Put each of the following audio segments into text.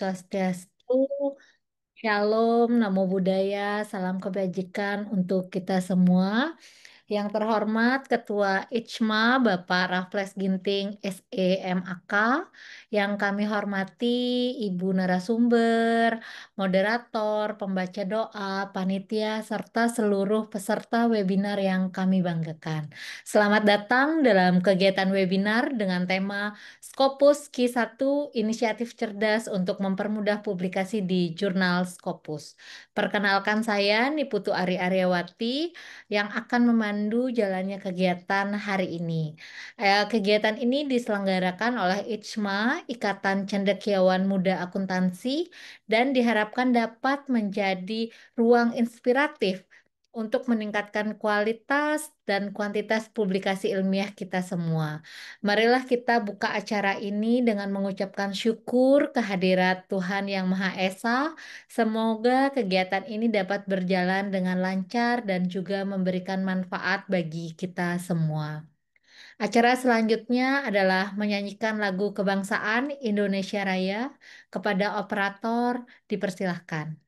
Swastiastu, Shalom, Namo Buddhaya, salam kebajikan untuk kita semua. Yang terhormat Ketua ICMA Bapak Raffles Ginting SEMAK, yang kami hormati Ibu narasumber, moderator, pembaca doa, panitia, serta seluruh peserta webinar yang kami banggakan. Selamat datang dalam kegiatan webinar dengan tema Scopus Q1 Inisiatif Cerdas untuk Mempermudah Publikasi di Jurnal Scopus. Perkenalkan saya Niputu Ari Aryawati yang akan memandu jalannya kegiatan hari ini. Kegiatan ini diselenggarakan oleh ICMA, Ikatan Cendekiawan Muda Akuntansi, dan diharapkan dapat menjadi ruang inspiratif untuk meningkatkan kualitas dan kuantitas publikasi ilmiah kita semua. Marilah kita buka acara ini dengan mengucapkan syukur kehadirat Tuhan Yang Maha Esa. Semoga kegiatan ini dapat berjalan dengan lancar dan juga memberikan manfaat bagi kita semua. Acara selanjutnya adalah menyanyikan lagu kebangsaan Indonesia Raya. Kepada operator, dipersilahkan.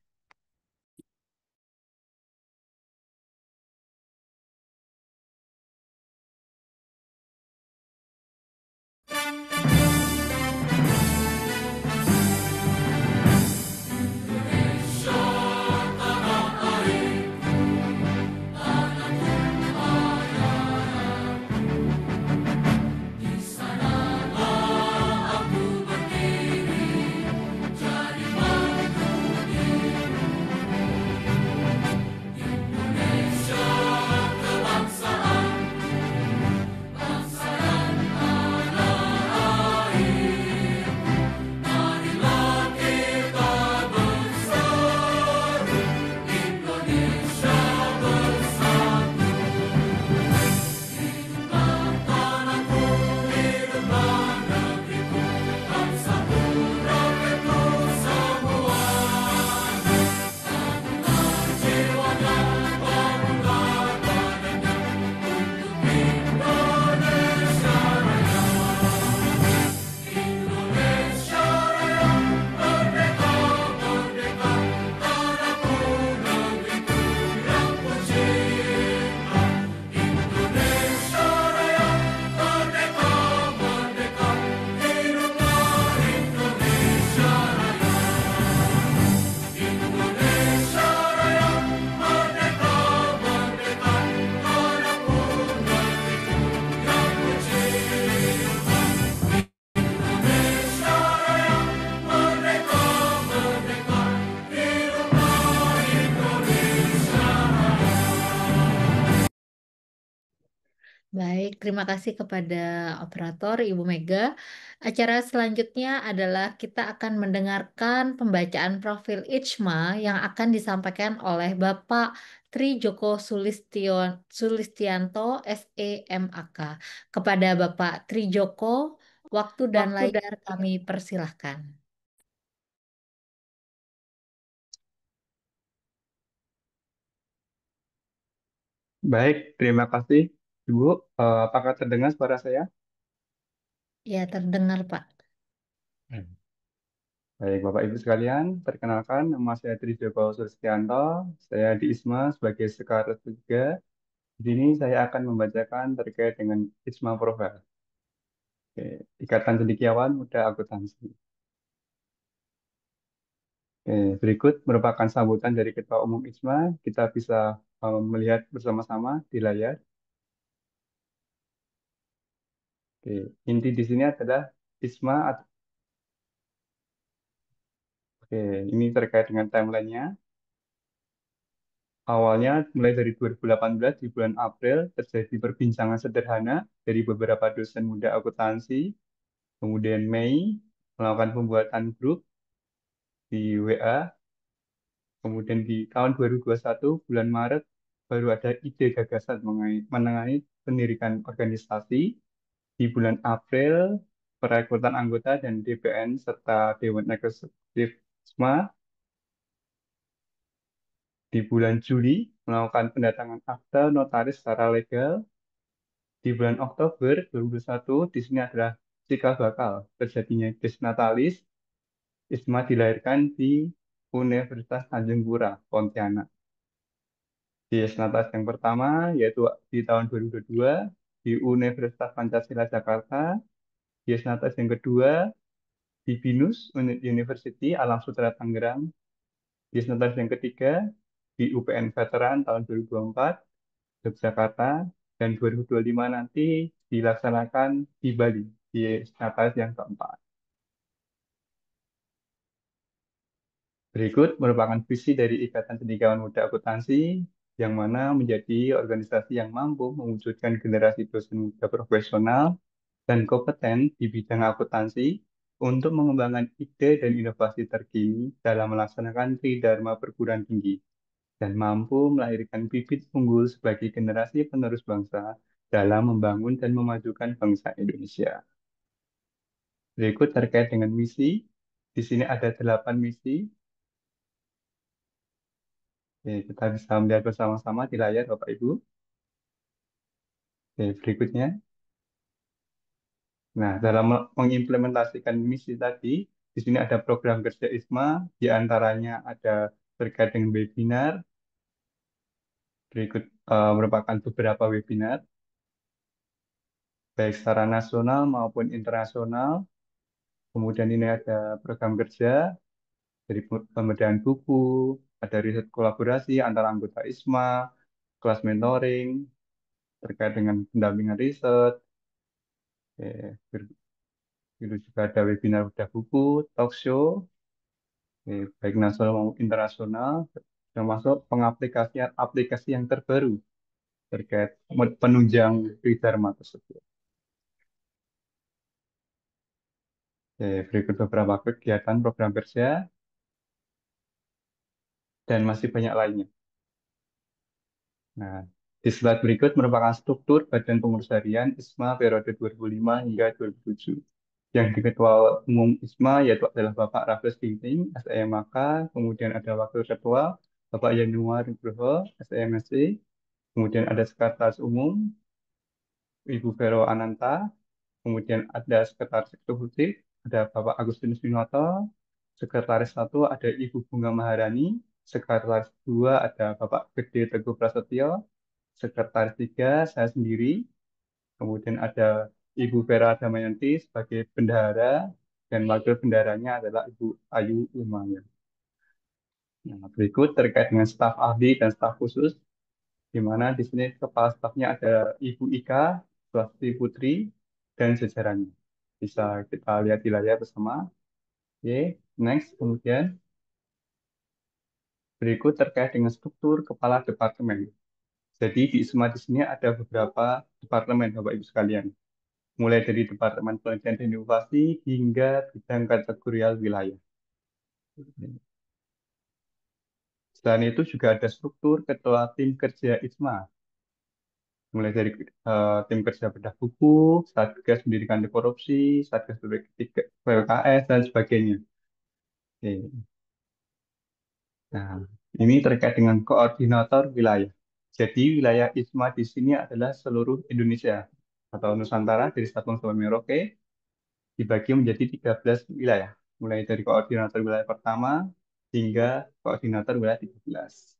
Baik, terima kasih kepada operator Ibu Mega. Acara selanjutnya adalah kita akan mendengarkan pembacaan profil ICMA yang akan disampaikan oleh Bapak Tri Joko Sulistianto, SEMAK. Kepada Bapak Tri Joko, waktu dan layar kami persilahkan. Baik, terima kasih, Ibu. Apakah terdengar suara saya? Ya, terdengar Pak. Hmm. Baik, Bapak Ibu sekalian, perkenalkan nama saya Tri Joko Sulistianto. Saya di ISMA sebagai Sekretaris 3. Di sini saya akan membacakan terkait dengan ISMA Profile, Oke, Ikatan Cendekiawan Muda Akuntansi. Oke, berikut merupakan sambutan dari Ketua Umum ISMA. Kita bisa melihat bersama-sama di layar. Oke, inti di sini adalah ISMA. Oke, ini terkait dengan timelinenya. Awalnya mulai dari 2018 di bulan April terjadi perbincangan sederhana dari beberapa dosen muda akuntansi. Kemudian Mei melakukan pembuatan grup di WA. Kemudian di tahun 2021 bulan Maret baru ada ide gagasan mengenai pendirikan organisasi. Di bulan April perekrutan anggota dan DPN serta Dewan Eksekutif SMA. Di bulan Juli melakukan pendatangan akta notaris secara legal. Di bulan Oktober 2021, di sini adalah cikal bakal terjadinya Des Natalis, Isma dilahirkan di Universitas Tanjung Pura, Pontianak. Di Natas yang pertama yaitu di tahun 2022 di Universitas Pancasila Jakarta. Di Natas yang kedua di BINUS University Alam Sutera Tangerang. Di Natas yang ketiga di UPN Veteran tahun 2024 Yogyakarta, dan 2025 nanti dilaksanakan di Bali di Natas yang keempat. Berikut merupakan visi dari Ikatan Cendekiawan Muda Akuntansi, yang mana menjadi organisasi yang mampu mewujudkan generasi dosen muda profesional dan kompeten di bidang akuntansi untuk mengembangkan ide dan inovasi terkini dalam melaksanakan Tridharma perguruan tinggi dan mampu melahirkan bibit unggul sebagai generasi penerus bangsa dalam membangun dan memajukan bangsa Indonesia. Berikut terkait dengan misi. Di sini ada 8 misi. Oke, kita bisa melihat bersama-sama di layar, Bapak Ibu. Oke, berikutnya. Nah, dalam mengimplementasikan misi tadi, di sini ada program kerja ISMA, di antaranya ada terkait dengan webinar. Berikut merupakan beberapa webinar, baik secara nasional maupun internasional. Kemudian ini ada program kerja dari pemberdayaan buku, ada riset kolaborasi antara anggota ISMA, kelas mentoring terkait dengan pendampingan riset. Eh, Itu juga ada webinar bedah buku, talk show, baik nasional maupun internasional, termasuk pengaplikasian aplikasi yang terbaru terkait penunjang Tridharma tersebut. Berikut beberapa kegiatan program kerja dan masih banyak lainnya. Nah, di slide berikut merupakan struktur Badan Pengurus Harian ISMA periode 2005 hingga 2007. Yang di Ketua Umum ISMA yaitu adalah Bapak Raffles Ginting, SEMAK, kemudian ada Wakil Ketua Bapak Yanuar Nugroho, SEMSI, kemudian ada Sekretaris Umum Ibu Vero Ananta, kemudian ada Sekretaris Eksekutif, ada Bapak Agustinus Winoto, Sekretaris 1 ada Ibu Bunga Maharani, Sekretaris 2 ada Bapak Gede Teguh Prasetyo, Sekretaris 3 saya sendiri, kemudian ada Ibu Vera Damayanti sebagai bendahara, dan wakil bendaharanya adalah Ibu Ayu Umaya. Nah, berikut terkait dengan staf ahli dan staf khusus, di mana di sini kepala stafnya ada Ibu Ika, Swasti Putri, dan jajarannya. Bisa kita lihat di layar bersama. Oke, next. Kemudian berikut terkait dengan struktur kepala departemen. Jadi di ISMA di sini ada beberapa departemen, Bapak Ibu sekalian. Mulai dari Departemen Penelitian dan Inovasi hingga bidang kategorial wilayah. Selain itu juga ada struktur ketua tim kerja ISMA, mulai dari tim kerja bedah buku, Satgas Pendidikan Anti Korupsi, Satgas PPKS, dan sebagainya. Oke. Nah, ini terkait dengan koordinator wilayah. Jadi wilayah ISMA di sini adalah seluruh Indonesia atau Nusantara dari Sabang sampai Merauke, dibagi menjadi 13 wilayah, mulai dari koordinator wilayah pertama hingga koordinator wilayah 13.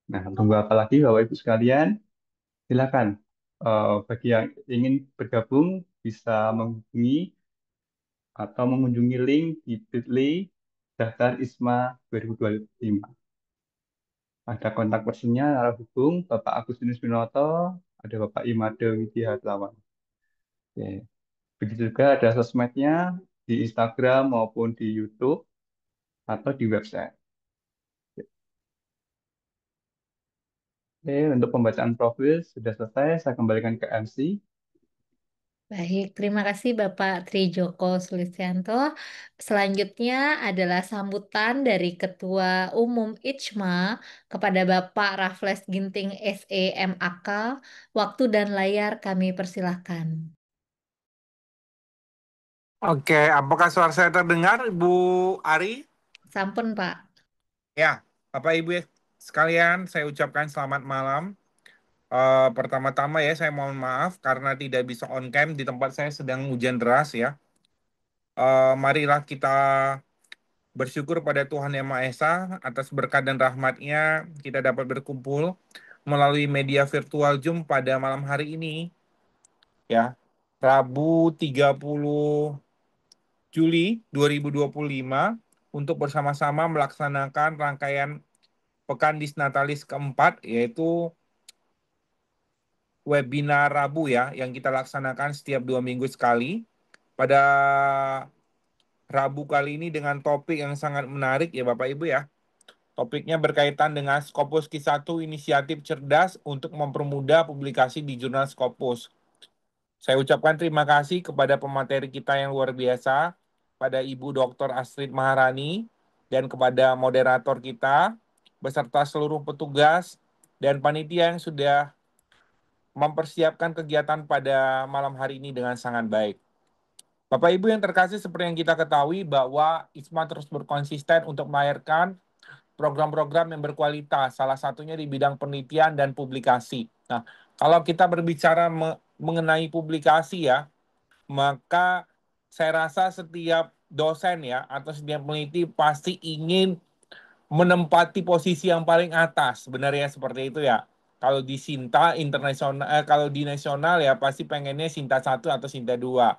Nah, tunggu apa lagi Bapak Ibu sekalian? Silakan. Bagi yang ingin bergabung bisa menghubungi atau mengunjungi link di bit.ly daftar ISMA 2025. Ada kontak personnya, arah hubung Bapak Agustinus Winoto, ada Bapak Imade Widya Hatlawan. Oke. Begitu juga ada sosmednya di Instagram maupun di YouTube atau di website. Oke, untuk pembacaan profil sudah selesai, saya kembalikan ke MC. Baik, terima kasih Bapak Tri Joko Sulistianto. Selanjutnya adalah sambutan dari Ketua Umum ICMA kepada Bapak Raffles Ginting SEMAK. Waktu dan layar kami persilahkan. Oke, apakah suara saya terdengar, Bu Ari? Sampun, Pak. Ya, Bapak Ibu sekalian, saya ucapkan selamat malam. Pertama-tama ya, saya mohon maaf karena tidak bisa on cam di tempat saya sedang hujan deras ya. Marilah kita bersyukur pada Tuhan Yang Maha Esa atas berkat dan rahmat-Nya kita dapat berkumpul melalui media virtual Zoom pada malam hari ini ya. Rabu 30 Juli 2025 untuk bersama-sama melaksanakan rangkaian Pekan Disnatalis keempat yaitu webinar Rabu ya yang kita laksanakan setiap 2 minggu sekali. Pada Rabu kali ini dengan topik yang sangat menarik ya Bapak Ibu ya. Topiknya berkaitan dengan Scopus Q1 Inisiatif Cerdas untuk mempermudah publikasi di jurnal Scopus. Saya ucapkan terima kasih kepada pemateri kita yang luar biasa, pada Ibu Dr. Astrid Maharani, dan kepada moderator kita, beserta seluruh petugas dan panitia yang sudah mempersiapkan kegiatan pada malam hari ini dengan sangat baik. Bapak Ibu yang terkasih, seperti yang kita ketahui bahwa ISMA terus berkonsisten untuk melahirkan program-program yang berkualitas, salah satunya di bidang penelitian dan publikasi. Nah, kalau kita berbicara mengenai publikasi ya, maka saya rasa setiap dosen ya atau setiap peneliti pasti ingin menempati posisi yang paling atas, sebenarnya seperti itu ya. Kalau di Sinta internasional, kalau di nasional ya pasti pengennya Sinta 1 atau Sinta 2.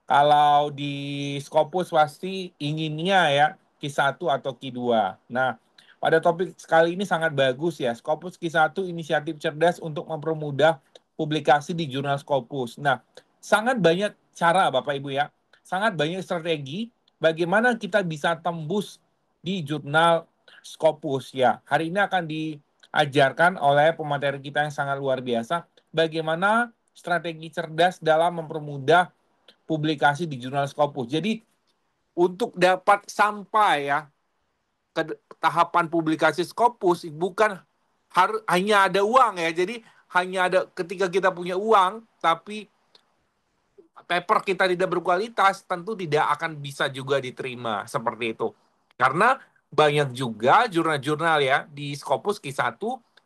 Kalau di Scopus pasti inginnya ya Q1 atau Q2. Nah, pada topik kali ini sangat bagus ya. Scopus Q1 Inisiatif Cerdas untuk mempermudah publikasi di jurnal Scopus. Nah, sangat banyak cara Bapak Ibu ya. Sangat banyak strategi bagaimana kita bisa tembus di jurnal Scopus ya. Hari ini akan diajarkan oleh pemateri kita yang sangat luar biasa bagaimana strategi cerdas dalam mempermudah publikasi di jurnal Scopus. Jadi untuk dapat sampai ya ke tahapan publikasi Scopus bukan harus hanya ada uang ya. Jadi hanya ada ketika kita punya uang tapi paper kita tidak berkualitas, tentu tidak akan bisa juga diterima seperti itu. Karena banyak juga jurnal-jurnal ya di Scopus Q1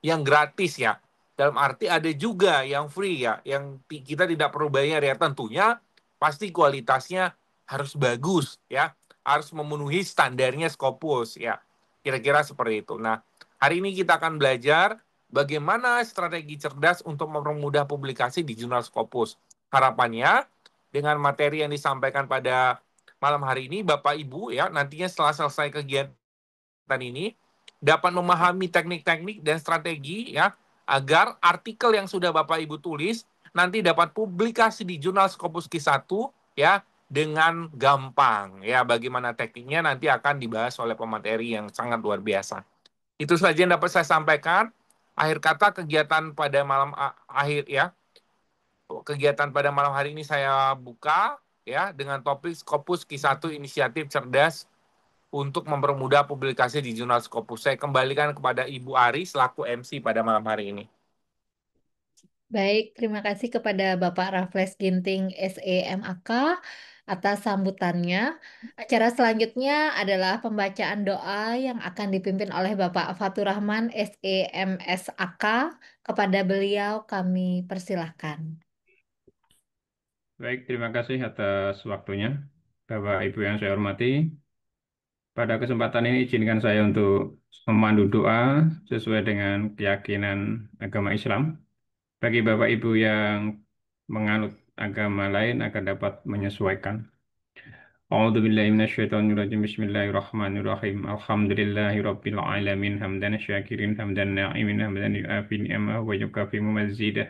yang gratis ya. Dalam arti ada juga yang free ya, yang kita tidak perlu bayar ya. Tentunya pasti kualitasnya harus bagus ya, harus memenuhi standarnya Scopus ya. Kira-kira seperti itu. Nah, hari ini kita akan belajar bagaimana strategi cerdas untuk mempermudah publikasi di jurnal Scopus. Harapannya dengan materi yang disampaikan pada malam hari ini, Bapak Ibu ya, nantinya setelah selesai kegiatan ini dapat memahami teknik-teknik dan strategi ya agar artikel yang sudah Bapak Ibu tulis nanti dapat publikasi di jurnal Scopus Q1 ya dengan gampang ya. Bagaimana tekniknya nanti akan dibahas oleh pemateri yang sangat luar biasa. Itu saja yang dapat saya sampaikan. Akhir kata kegiatan pada malam akhir ya. Kegiatan pada malam hari ini saya buka ya dengan topik Scopus Q1 Inisiatif Cerdas untuk mempermudah publikasi di jurnal Scopus. Saya kembalikan kepada Ibu Ari selaku MC pada malam hari ini. Baik, terima kasih kepada Bapak Raffles Ginting SEMAK atas sambutannya. Acara selanjutnya adalah pembacaan doa yang akan dipimpin oleh Bapak Fatur Rahman SEMSAK. Kepada beliau kami persilahkan. Baik, terima kasih atas waktunya. Bapak Ibu yang saya hormati, pada kesempatan ini izinkan saya untuk memandu doa sesuai dengan keyakinan agama Islam. Bagi Bapak Ibu yang menganut agama lain agar dapat menyesuaikan. A'udzubillahi minasyaitonirrajim. Bismillahirrahmanirrahim. Alhamdulillahirabbil alamin hamdan syakirin hamdan na'imin hamdan yu'afi ni'amahu wa yukafi mumazidah.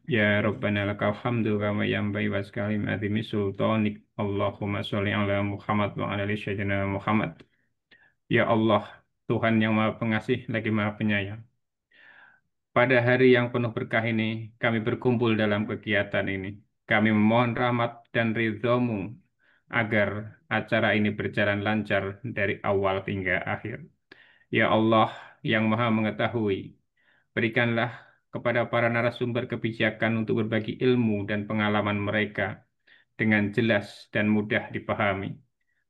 Ya Rabbana lakal hamdu kama yanbaghi wa kalim azimi sultanik. Allahumma sholli ala Muhammad wa ala ali sayyidina Muhammad. Ya Allah, Tuhan yang Maha Pengasih lagi Maha Penyayang. Pada hari yang penuh berkah ini, kami berkumpul dalam kegiatan ini. Kami memohon rahmat dan ridho-Mu agar acara ini berjalan lancar dari awal hingga akhir. Ya Allah yang Maha Mengetahui, berikanlah kepada para narasumber kebijakan untuk berbagi ilmu dan pengalaman mereka dengan jelas dan mudah dipahami.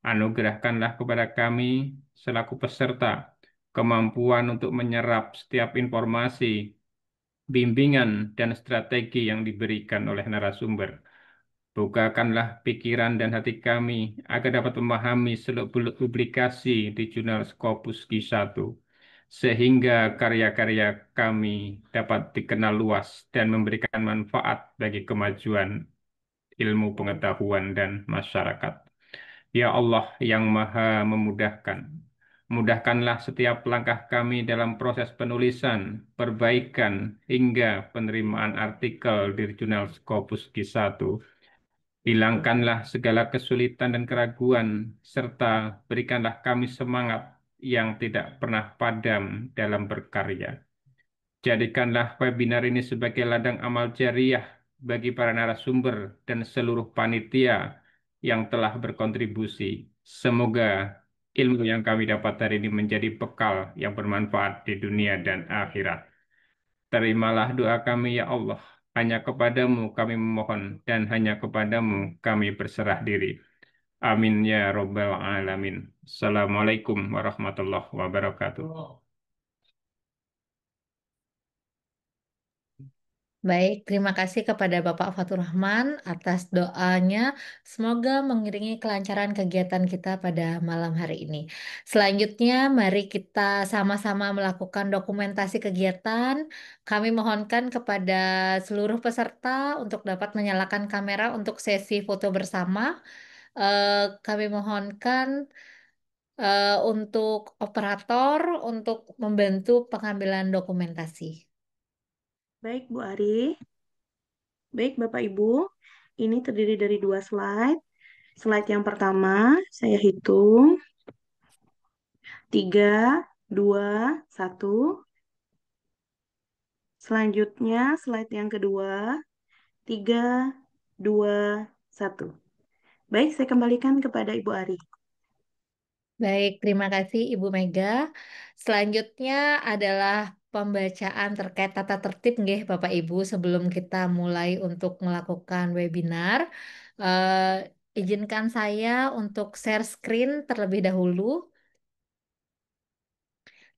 Anugerahkanlah kepada kami selaku peserta kemampuan untuk menyerap setiap informasi, bimbingan, dan strategi yang diberikan oleh narasumber, Bukakanlah pikiran dan hati kami agar dapat memahami seluk-beluk publikasi di jurnal Scopus Q1, sehingga karya-karya kami dapat dikenal luas dan memberikan manfaat bagi kemajuan ilmu pengetahuan dan masyarakat. Ya Allah yang Maha Memudahkan, mudahkanlah setiap langkah kami dalam proses penulisan, perbaikan, hingga penerimaan artikel di jurnal Scopus Q1. Hilangkanlah segala kesulitan dan keraguan, serta berikanlah kami semangat yang tidak pernah padam dalam berkarya. Jadikanlah webinar ini sebagai ladang amal jariah bagi para narasumber dan seluruh panitia yang telah berkontribusi. Semoga ilmu yang kami dapat hari ini menjadi bekal yang bermanfaat di dunia dan akhirat. Terimalah doa kami ya Allah. Hanya kepadamu kami memohon dan hanya kepadamu kami berserah diri. Amin ya Rabbal Alamin. Assalamualaikum warahmatullahi wabarakatuh. Baik, terima kasih kepada Bapak Fatur Rahman atas doanya. Semoga mengiringi kelancaran kegiatan kita pada malam hari ini. Selanjutnya, mari kita sama-sama melakukan dokumentasi kegiatan. Kami mohonkan kepada seluruh peserta untuk dapat menyalakan kamera untuk sesi foto bersama. Kami mohonkan untuk operator untuk membantu pengambilan dokumentasi. Baik, Bu Ari. Baik, Bapak Ibu. Ini terdiri dari 2 slide. Slide yang pertama, saya hitung. 3, 2, 1. Selanjutnya, slide yang kedua. 3, 2, 1. Baik, saya kembalikan kepada Ibu Ari. Baik, terima kasih Ibu Mega. Selanjutnya adalah pembacaan terkait tata tertib nggih Bapak Ibu sebelum kita mulai untuk melakukan webinar. Izinkan saya untuk share screen terlebih dahulu.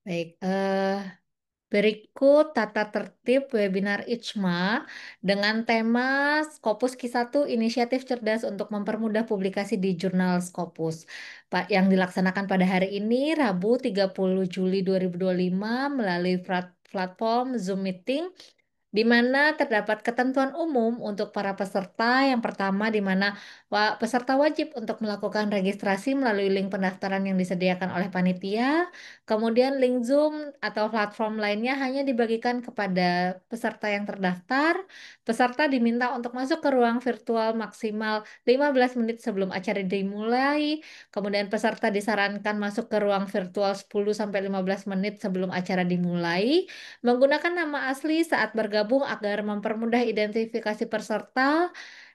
Baik, berikut tata tertib webinar IJMA dengan tema Scopus Q1 Inisiatif Cerdas untuk Mempermudah Publikasi di Jurnal Scopus. Pak, yang dilaksanakan pada hari ini Rabu 30 Juli 2025 melalui platform Zoom Meeting di mana terdapat ketentuan umum untuk para peserta. Yang pertama, di mana peserta wajib untuk melakukan registrasi melalui link pendaftaran yang disediakan oleh panitia. Kemudian link Zoom atau platform lainnya hanya dibagikan kepada peserta yang terdaftar. Peserta diminta untuk masuk ke ruang virtual maksimal 15 menit sebelum acara dimulai. Kemudian peserta disarankan masuk ke ruang virtual 10-15 menit sebelum acara dimulai. Menggunakan nama asli saat bergabung agar mempermudah identifikasi peserta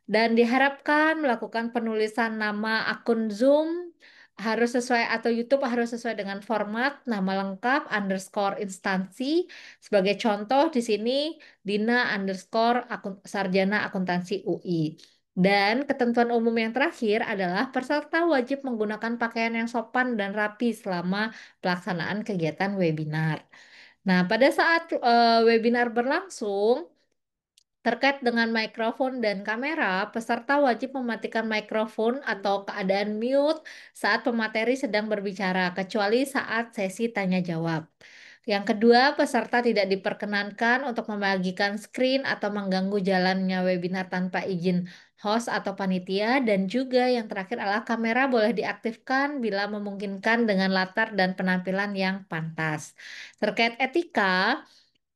dan diharapkan melakukan penulisan nama akun Zoom harus sesuai atau YouTube harus sesuai dengan format nama lengkap underscore instansi. Sebagai contoh di sini Dina underscore sarjana akuntansi UI. Dan ketentuan umum yang terakhir adalah peserta wajib menggunakan pakaian yang sopan dan rapi selama pelaksanaan kegiatan webinar. Nah, pada saat webinar berlangsung, terkait dengan mikrofon dan kamera, peserta wajib mematikan mikrofon atau keadaan mute saat pemateri sedang berbicara, kecuali saat sesi tanya jawab. Yang kedua, peserta tidak diperkenankan untuk membagikan screen atau mengganggu jalannya webinar tanpa izin host atau panitia. Dan juga yang terakhir adalah kamera boleh diaktifkan bila memungkinkan dengan latar dan penampilan yang pantas. Terkait etika,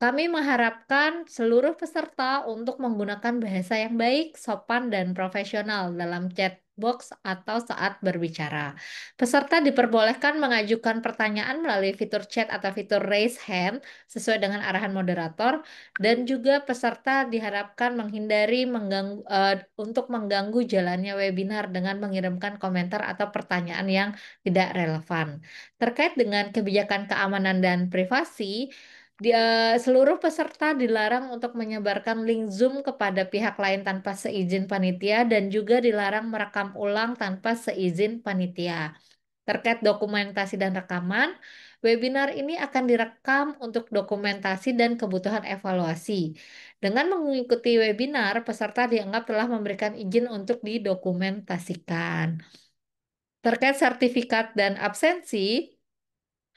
kami mengharapkan seluruh peserta untuk menggunakan bahasa yang baik, sopan, dan profesional dalam chat box atau saat berbicara. Peserta diperbolehkan mengajukan pertanyaan melalui fitur chat atau fitur raise hand sesuai dengan arahan moderator, dan juga peserta diharapkan menghindari untuk mengganggu jalannya webinar dengan mengirimkan komentar atau pertanyaan yang tidak relevan. Terkait dengan kebijakan keamanan dan privasi, seluruh peserta dilarang untuk menyebarkan link Zoom kepada pihak lain tanpa seizin panitia dan juga dilarang merekam ulang tanpa seizin panitia. Terkait dokumentasi dan rekaman, webinar ini akan direkam untuk dokumentasi dan kebutuhan evaluasi. Dengan mengikuti webinar, peserta dianggap telah memberikan izin untuk didokumentasikan. Terkait sertifikat dan absensi,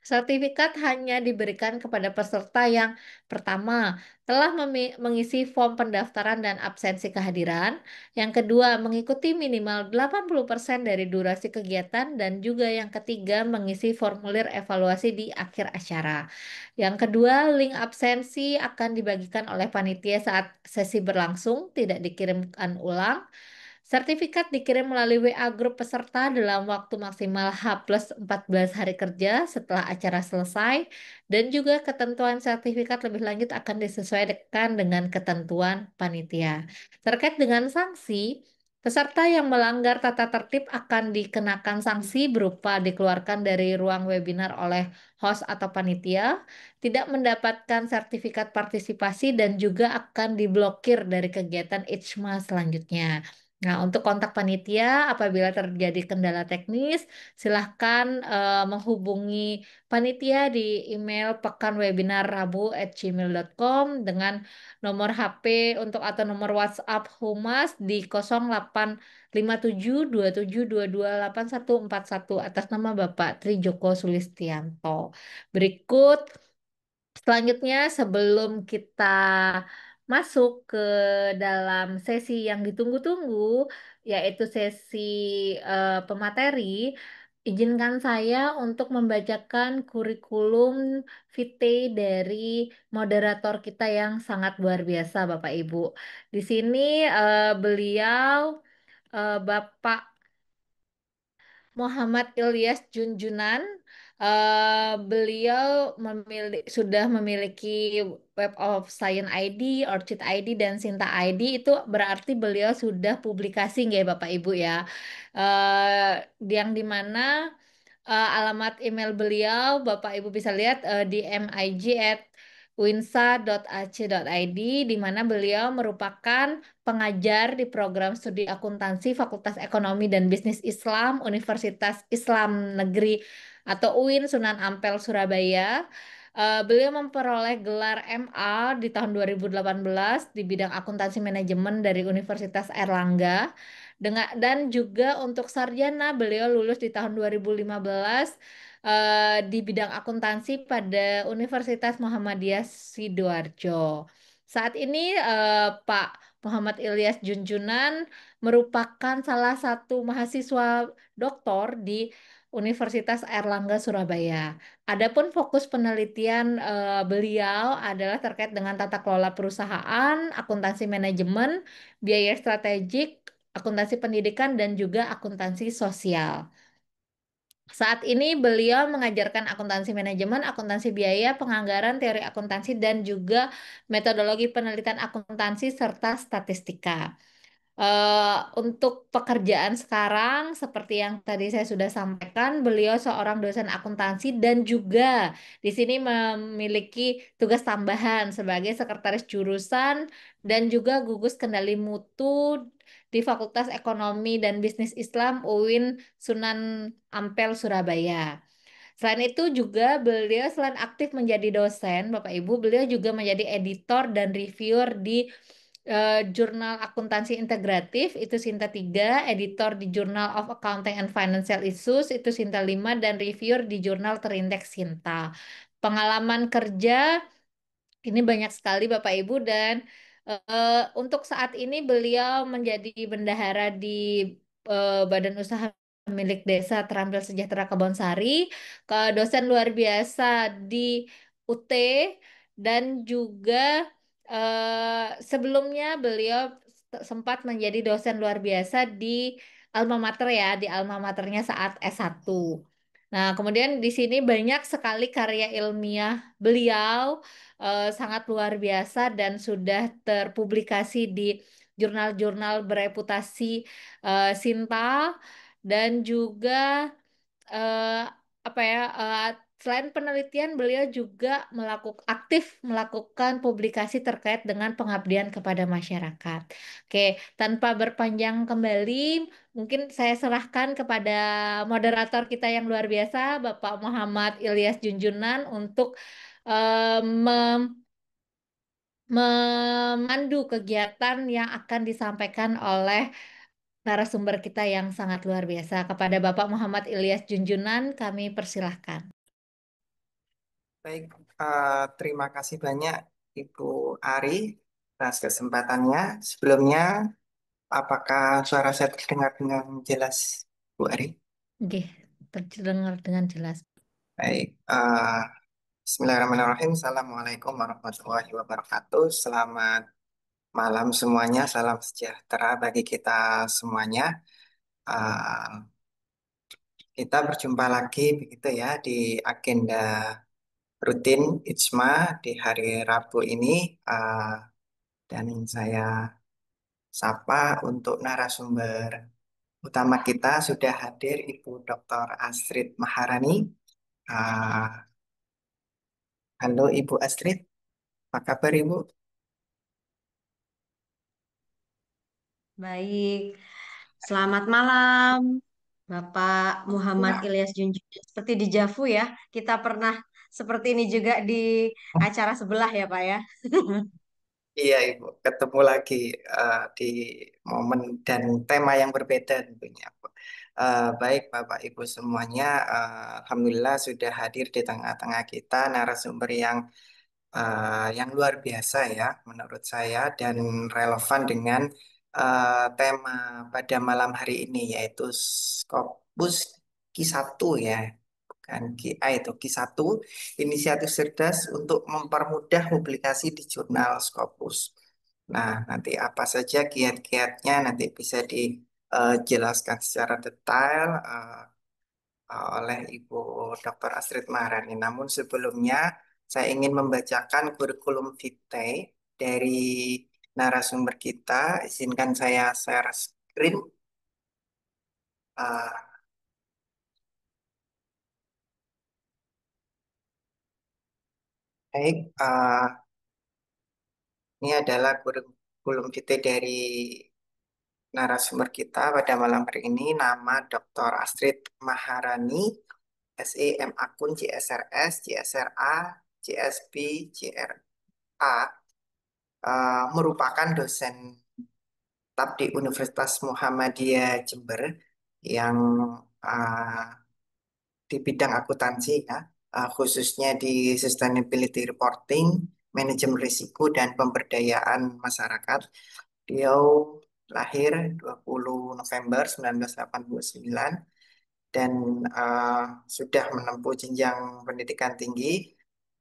sertifikat hanya diberikan kepada peserta yang pertama telah mengisi form pendaftaran dan absensi kehadiran, yang kedua mengikuti minimal 80% dari durasi kegiatan, dan juga yang ketiga mengisi formulir evaluasi di akhir acara. Yang kedua, link absensi akan dibagikan oleh panitia saat sesi berlangsung, tidak dikirimkan ulang. Sertifikat dikirim melalui WA grup peserta dalam waktu maksimal H plus 14 hari kerja setelah acara selesai, dan juga ketentuan sertifikat lebih lanjut akan disesuaikan dengan ketentuan panitia. Terkait dengan sanksi, peserta yang melanggar tata tertib akan dikenakan sanksi berupa dikeluarkan dari ruang webinar oleh host atau panitia, tidak mendapatkan sertifikat partisipasi, dan juga akan diblokir dari kegiatan IJMA selanjutnya. Nah, untuk kontak panitia, apabila terjadi kendala teknis, silahkan menghubungi panitia di email pekanwebinarrabu@gmail.com dengan nomor HP atau nomor WhatsApp Humas di 085727228141 atas nama Bapak Tri Joko Sulistianto. Berikut selanjutnya, sebelum kita masuk ke dalam sesi yang ditunggu-tunggu, yaitu sesi pemateri, izinkan saya untuk membacakan kurikulum vitae dari moderator kita yang sangat luar biasa, Bapak Ibu. Di sini beliau Bapak Muhammad Ilyas Junjunan. Beliau sudah memiliki Web of Science ID, Orchid ID, dan Sinta ID. Itu berarti beliau sudah publikasi nggak Bapak Ibu ya. Yang dimana alamat email beliau Bapak Ibu bisa lihat di mig@winsa.ac.id, di mana beliau merupakan pengajar di program studi akuntansi Fakultas Ekonomi dan Bisnis Islam Universitas Islam Negeri atau UIN Sunan Ampel Surabaya. Beliau memperoleh gelar MA di tahun 2018 di bidang akuntansi manajemen dari Universitas Airlangga. Dan juga untuk sarjana beliau lulus di tahun 2015 di bidang akuntansi pada Universitas Muhammadiyah Sidoarjo. Saat ini Pak Muhammad Ilyas Junjunan merupakan salah satu mahasiswa doktor di Universitas Airlangga Surabaya. Adapun fokus penelitian beliau adalah terkait dengan tata kelola perusahaan, akuntansi manajemen, biaya strategik, akuntansi pendidikan, dan juga akuntansi sosial. Saat ini beliau mengajarkan akuntansi manajemen, akuntansi biaya, penganggaran, teori akuntansi, dan juga metodologi penelitian akuntansi serta statistika. Untuk pekerjaan sekarang, seperti yang tadi saya sudah sampaikan, beliau seorang dosen akuntansi dan juga di sini memiliki tugas tambahan sebagai sekretaris jurusan dan juga gugus kendali mutu di Fakultas Ekonomi dan Bisnis Islam UIN Sunan Ampel Surabaya. Selain itu juga beliau selain aktif menjadi dosen, Bapak Ibu, beliau juga menjadi editor dan reviewer di Jurnal Akuntansi Integratif itu Sinta 3, editor di Journal of Accounting and Financial Issues itu Sinta 5, dan reviewer di Jurnal Terindeks Sinta. Pengalaman kerja ini banyak sekali Bapak Ibu, dan untuk saat ini beliau menjadi bendahara di Badan Usaha Milik Desa Terampil Sejahtera Kebonsari, ke dosen luar biasa di UT, dan juga sebelumnya beliau sempat menjadi dosen luar biasa di alma mater ya, di alma maternya saat S1. Nah, kemudian di sini banyak sekali karya ilmiah beliau sangat luar biasa dan sudah terpublikasi di jurnal-jurnal bereputasi Sinta, dan juga eh, apa ya Selain penelitian, beliau juga aktif melakukan publikasi terkait dengan pengabdian kepada masyarakat. Oke, tanpa berpanjang kembali, mungkin saya serahkan kepada moderator kita yang luar biasa, Bapak Muhammad Ilyas Junjunan, untuk memandu kegiatan yang akan disampaikan oleh narasumber kita yang sangat luar biasa. Kepada Bapak Muhammad Ilyas Junjunan, kami persilahkan. Baik, terima kasih banyak Ibu Ari atas kesempatannya. Sebelumnya, apakah suara saya terdengar dengan jelas, Bu Ari? Oke, terdengar dengan jelas. Baik, Bismillahirrahmanirrahim. Assalamualaikum warahmatullahi wabarakatuh. Selamat malam semuanya, salam sejahtera bagi kita semuanya. Uh, kita berjumpa lagi begitu ya di agenda rutin IJMA di hari Rabu ini. Dan saya sapa untuk narasumber utama kita sudah hadir Ibu Dr. Astrid Maharani. Ah, halo Ibu Astrid, apa kabar Ibu? Baik, selamat malam Bapak Muhammad Ya, Ilyas Junjungan. Seperti di Javu ya, kita pernah seperti ini juga di acara sebelah ya Pak ya. iya Ibu, ketemu lagi di momen dan tema yang berbeda tentunya. Bu. Baik Bapak Ibu semuanya, Alhamdulillah sudah hadir di tengah-tengah kita narasumber yang luar biasa ya menurut saya dan relevan dengan tema pada malam hari ini yaitu Scopus Q1 ya, bukan QI itu Q1, inisiatif cerdas untuk mempermudah publikasi di jurnal Scopus. Nah, nanti apa saja kiat-kiatnya nanti bisa dijelaskan secara detail oleh Ibu Dr. Astrid Maharani. Namun sebelumnya saya ingin membacakan kurikulum vitae dari narasumber kita. Izinkan saya share screen. Uh, Baik, ini adalah kurikulum vitae dari narasumber kita pada malam hari ini. Nama Dr. Astrid Maharani, SEM akun JSRS, JSRA, JSB, JRA, merupakan dosen tetap di Universitas Muhammadiyah Jember yang uh, di bidang akuntansi ya, khususnya di sustainability reporting, manajemen risiko dan pemberdayaan masyarakat. Beliau lahir 20 November 1989 dan sudah menempuh jenjang pendidikan tinggi,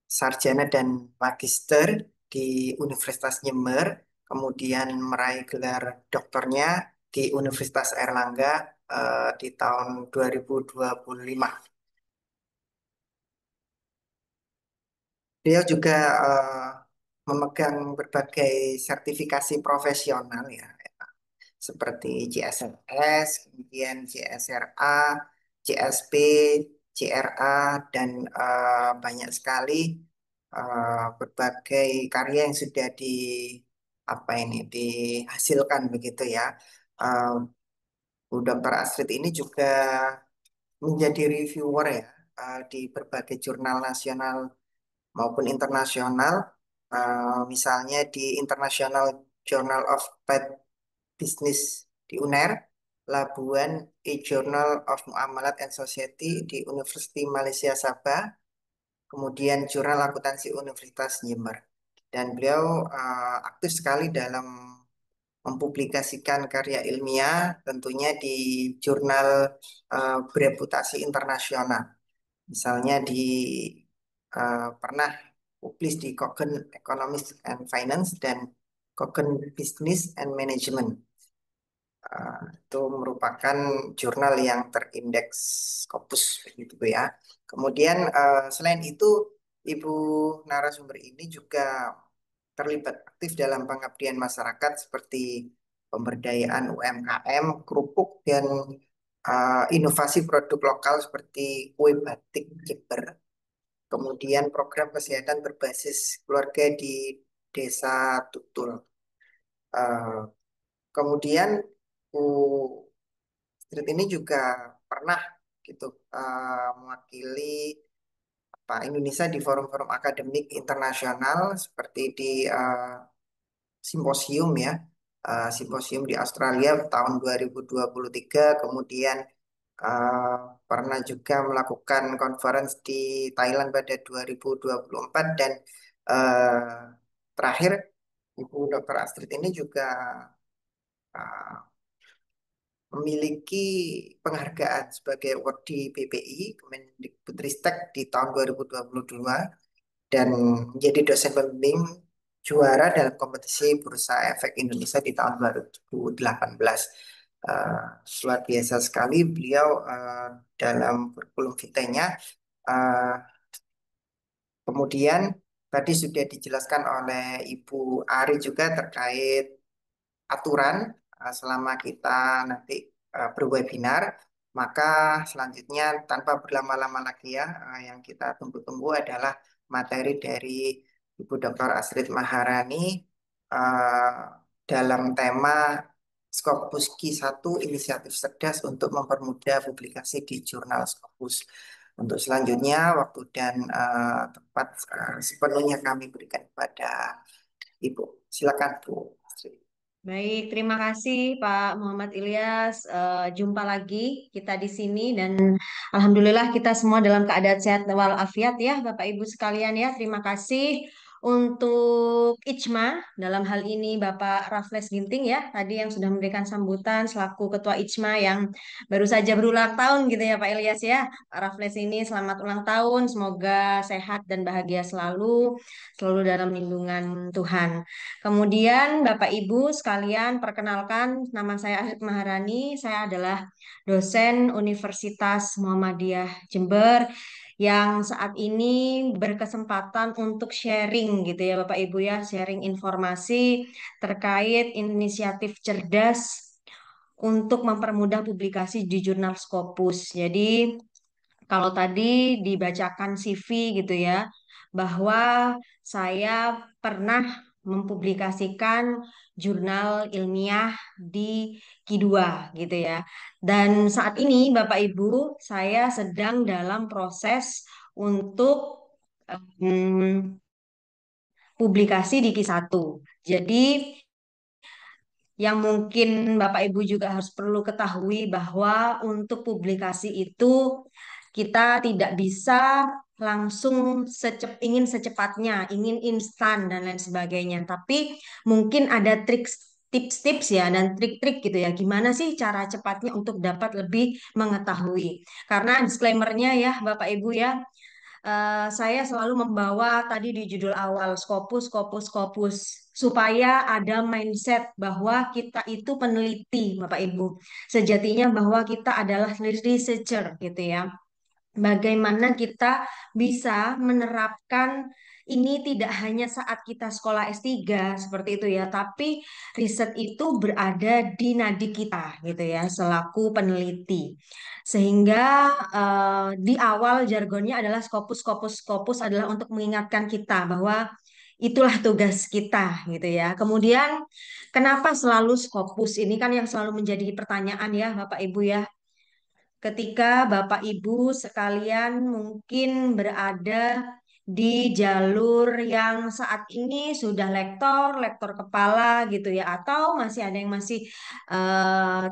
sarjana dan magister di Universitas Jember, kemudian meraih gelar doktornya di Universitas Airlangga di tahun 2025. Beliau juga memegang berbagai sertifikasi profesional ya, seperti JSLS, kemudian JSRA, JSP, JRA, dan banyak sekali berbagai karya yang sudah dihasilkan begitu ya. Uh, Bu Dr. Astrid ini juga menjadi reviewer ya di berbagai jurnal nasional maupun internasional, misalnya di International Journal of Bad Business di UNER, Labuan E-Journal of Muamalat and Society di University Malaysia Sabah, kemudian Jurnal Akuntansi Universitas Jember. Dan beliau aktif sekali dalam mempublikasikan karya ilmiah tentunya di jurnal bereputasi internasional. Misalnya pernah publis di Cochrane Economics and Finance dan Cochrane Business and Management. Itu merupakan jurnal yang terindeks Scopus begitu ya. Kemudian selain itu Ibu narasumber ini juga terlibat aktif dalam pengabdian masyarakat seperti pemberdayaan UMKM, kerupuk dan inovasi produk lokal seperti kue batik Jember kemudian program kesehatan berbasis keluarga di Desa Tutul. Eh, Kemudian Bu Street ini juga pernah gitu mewakili Indonesia di forum-forum akademik internasional seperti di simposium ya, simposium di Australia tahun 2023, kemudian eh, pernah juga melakukan conference di Thailand pada 2024 dan eh, terakhir Ibu Dr. Astrid ini juga eh, memiliki penghargaan sebagai award di BPI Kemendikbudristek di tahun 2022 dan menjadi dosen pembimbing juara dalam kompetisi Bursa Efek Indonesia di tahun 2018. Eh, Luar biasa sekali beliau dalam kurikulum vitae-nya. Eh, Kemudian tadi sudah dijelaskan oleh Ibu Ari juga terkait aturan selama kita nanti berwebinar, maka selanjutnya tanpa berlama-lama lagi ya, yang kita tunggu-tunggu adalah materi dari Ibu Dr. Astrid Maharani eh, dalam tema Scopus Q1 Inisiatif Cerdas untuk mempermudah publikasi di jurnal Scopus. Untuk selanjutnya, waktu dan tempat sepenuhnya kami berikan kepada Ibu. Silakan Bu Astrid. Baik, terima kasih Pak Muhammad Ilyas. Jumpa lagi kita di sini dan alhamdulillah kita semua dalam keadaan sehat walafiat ya Bapak Ibu sekalian ya. Terima kasih untuk IJMA dalam hal ini Bapak Raffles Ginting ya tadi yang sudah memberikan sambutan selaku Ketua IJMA yang baru saja berulang tahun gitu ya Pak Ilyas ya. Pak Raffles ini selamat ulang tahun, semoga sehat dan bahagia selalu, selalu dalam lindungan Tuhan. Kemudian Bapak Ibu sekalian perkenalkan nama saya Astrid Maharani, saya adalah dosen Universitas Muhammadiyah Jember yang saat ini berkesempatan untuk sharing gitu ya Bapak Ibu ya, sharing informasi terkait inisiatif cerdas untuk mempermudah publikasi di jurnal Scopus. Jadi kalau tadi dibacakan CV gitu ya, bahwa saya pernah mempublikasikan jurnal ilmiah di Q2 gitu ya. Dan saat ini Bapak Ibu, saya sedang dalam proses untuk publikasi di Q1. Jadi yang mungkin Bapak Ibu juga harus perlu ketahui bahwa untuk publikasi itu kita tidak bisa langsung ingin secepatnya, ingin instan dan lain sebagainya. Tapi mungkin ada tips-tips ya dan trik-trik gitu ya. Gimana sih cara cepatnya untuk dapat lebih mengetahui? Karena disclaimer-nya ya Bapak Ibu ya, saya selalu membawa tadi di judul awal Scopus, Scopus, Scopus supaya ada mindset bahwa kita itu peneliti, Bapak Ibu. Sejatinya bahwa kita adalah researcher gitu ya. Bagaimana kita bisa menerapkan ini tidak hanya saat kita sekolah S3 seperti itu ya, tapi riset itu berada di nadi kita gitu ya, selaku peneliti. Sehingga di awal jargonnya adalah Scopus, Scopus, Scopus adalah untuk mengingatkan kita bahwa itulah tugas kita gitu ya. Kemudian kenapa selalu Scopus? Ini kan yang selalu menjadi pertanyaan ya Bapak Ibu ya ketika Bapak Ibu sekalian mungkin berada di jalur yang saat ini sudah lektor, lektor kepala gitu ya, atau masih ada yang masih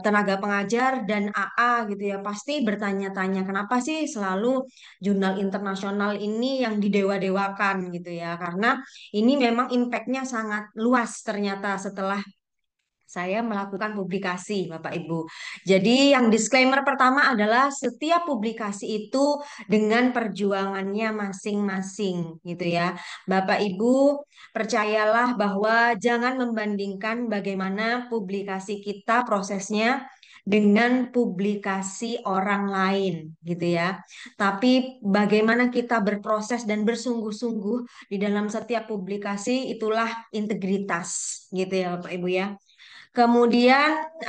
tenaga pengajar dan AA gitu ya, pasti bertanya-tanya kenapa sih selalu jurnal internasional ini yang didewa-dewakan gitu ya, karena ini memang impactnya sangat luas ternyata setelah saya melakukan publikasi, Bapak Ibu. Jadi, yang disclaimer pertama adalah setiap publikasi itu dengan perjuangannya masing-masing, gitu ya. Bapak Ibu, percayalah bahwa jangan membandingkan bagaimana publikasi kita prosesnya dengan publikasi orang lain, gitu ya. Tapi bagaimana kita berproses dan bersungguh-sungguh di dalam setiap publikasi itulah integritas, gitu ya, Bapak Ibu ya. Kemudian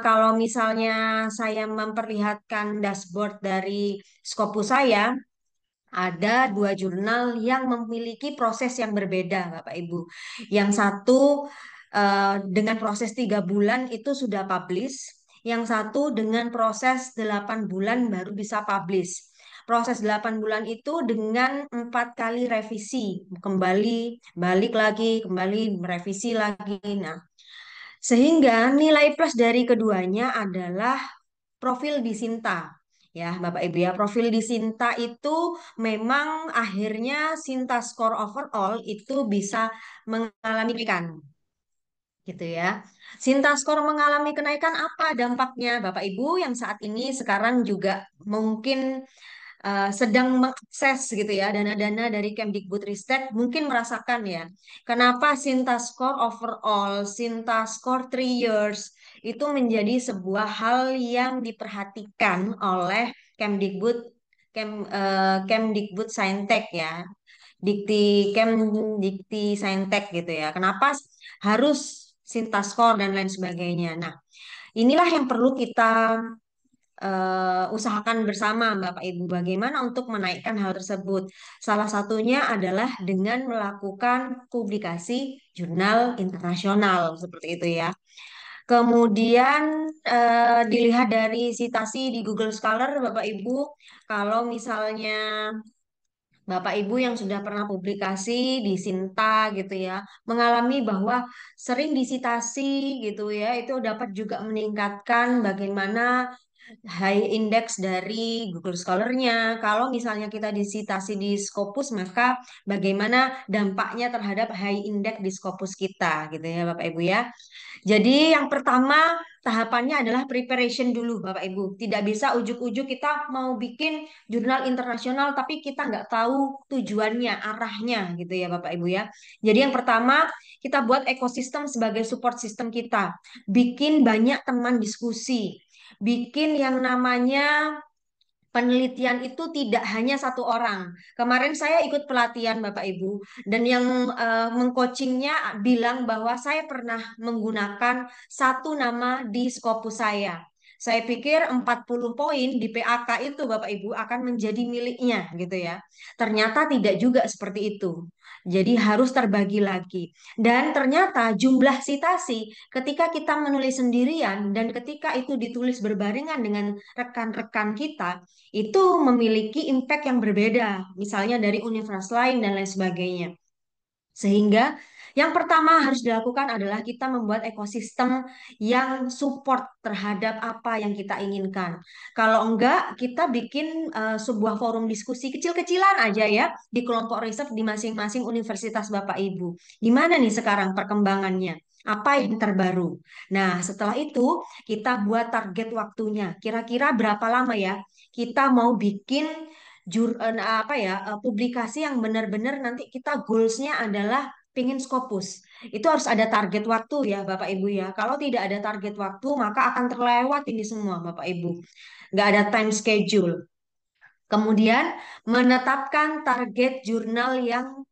kalau misalnya saya memperlihatkan dashboard dari Scopus saya, ada dua jurnal yang memiliki proses yang berbeda, Bapak Ibu. Yang satu dengan proses 3 bulan itu sudah publish, yang satu dengan proses 8 bulan baru bisa publish. Proses 8 bulan itu dengan 4 kali revisi, kembali, balik lagi, kembali, merevisi lagi. Nah, sehingga nilai plus dari keduanya adalah profil di Sinta. Ya, Bapak Ibu ya, profil di Sinta itu memang akhirnya Sinta score overall itu bisa mengalami kenaikan gitu ya. Sinta skor mengalami kenaikan apa dampaknya Bapak Ibu yang saat ini sekarang juga mungkin sedang mengakses gitu ya dana-dana dari Kemdikbudristek mungkin merasakan ya kenapa Sinta Score overall, Sinta Score 3 years itu menjadi sebuah hal yang diperhatikan oleh Kemdikbud Kemdikbud Saintek ya, Dikti Saintek gitu ya. Kenapa harus Sinta Score dan lain sebagainya. Nah, inilah yang perlu kita usahakan bersama Bapak Ibu bagaimana untuk menaikkan hal tersebut. Salah satunya adalah dengan melakukan publikasi jurnal internasional seperti itu ya. Kemudian dilihat dari citasi di Google Scholar Bapak Ibu, kalau misalnya Bapak Ibu yang sudah pernah publikasi di Sinta gitu ya, mengalami bahwa sering disitasi gitu ya, itu dapat juga meningkatkan bagaimana high index dari Google Scholar-nya. Kalau misalnya kita disitasi di Scopus, maka bagaimana dampaknya terhadap high index di Scopus kita gitu ya Bapak Ibu ya. Jadi yang pertama tahapannya adalah preparation dulu Bapak Ibu. Tidak bisa ujuk-ujuk kita mau bikin jurnal internasional tapi kita nggak tahu tujuannya, arahnya gitu ya Bapak Ibu ya. Jadi yang pertama kita buat ekosistem sebagai support system kita. Bikin banyak teman diskusi. Bikin yang namanya penelitian itu tidak hanya satu orang. Kemarin saya ikut pelatihan Bapak Ibu dan yang mengcoachingnya bilang bahwa saya pernah menggunakan satu nama di Scopus saya. Saya pikir 40 poin di PAK itu Bapak Ibu akan menjadi miliknya gitu ya. Ternyata tidak juga seperti itu. Jadi harus terbagi lagi. Dan ternyata jumlah sitasi ketika kita menulis sendirian dan ketika itu ditulis berbarengan dengan rekan-rekan kita itu memiliki impact yang berbeda, misalnya dari universitas lain dan lain sebagainya. Sehingga yang pertama harus dilakukan adalah kita membuat ekosistem yang support terhadap apa yang kita inginkan. Kalau enggak, kita bikin sebuah forum diskusi kecil-kecilan aja ya di kelompok riset di masing-masing universitas Bapak Ibu. Gimana nih sekarang perkembangannya? Apa yang terbaru? Nah, setelah itu kita buat target waktunya. Kira-kira berapa lama ya kita mau bikin publikasi yang benar-benar nanti kita goalsnya adalah pingin Scopus. Itu harus ada target waktu ya Bapak Ibu ya. Kalau tidak ada target waktu maka akan terlewat ini semua Bapak Ibu. Nggak ada time schedule. Kemudian menetapkan target jurnal yang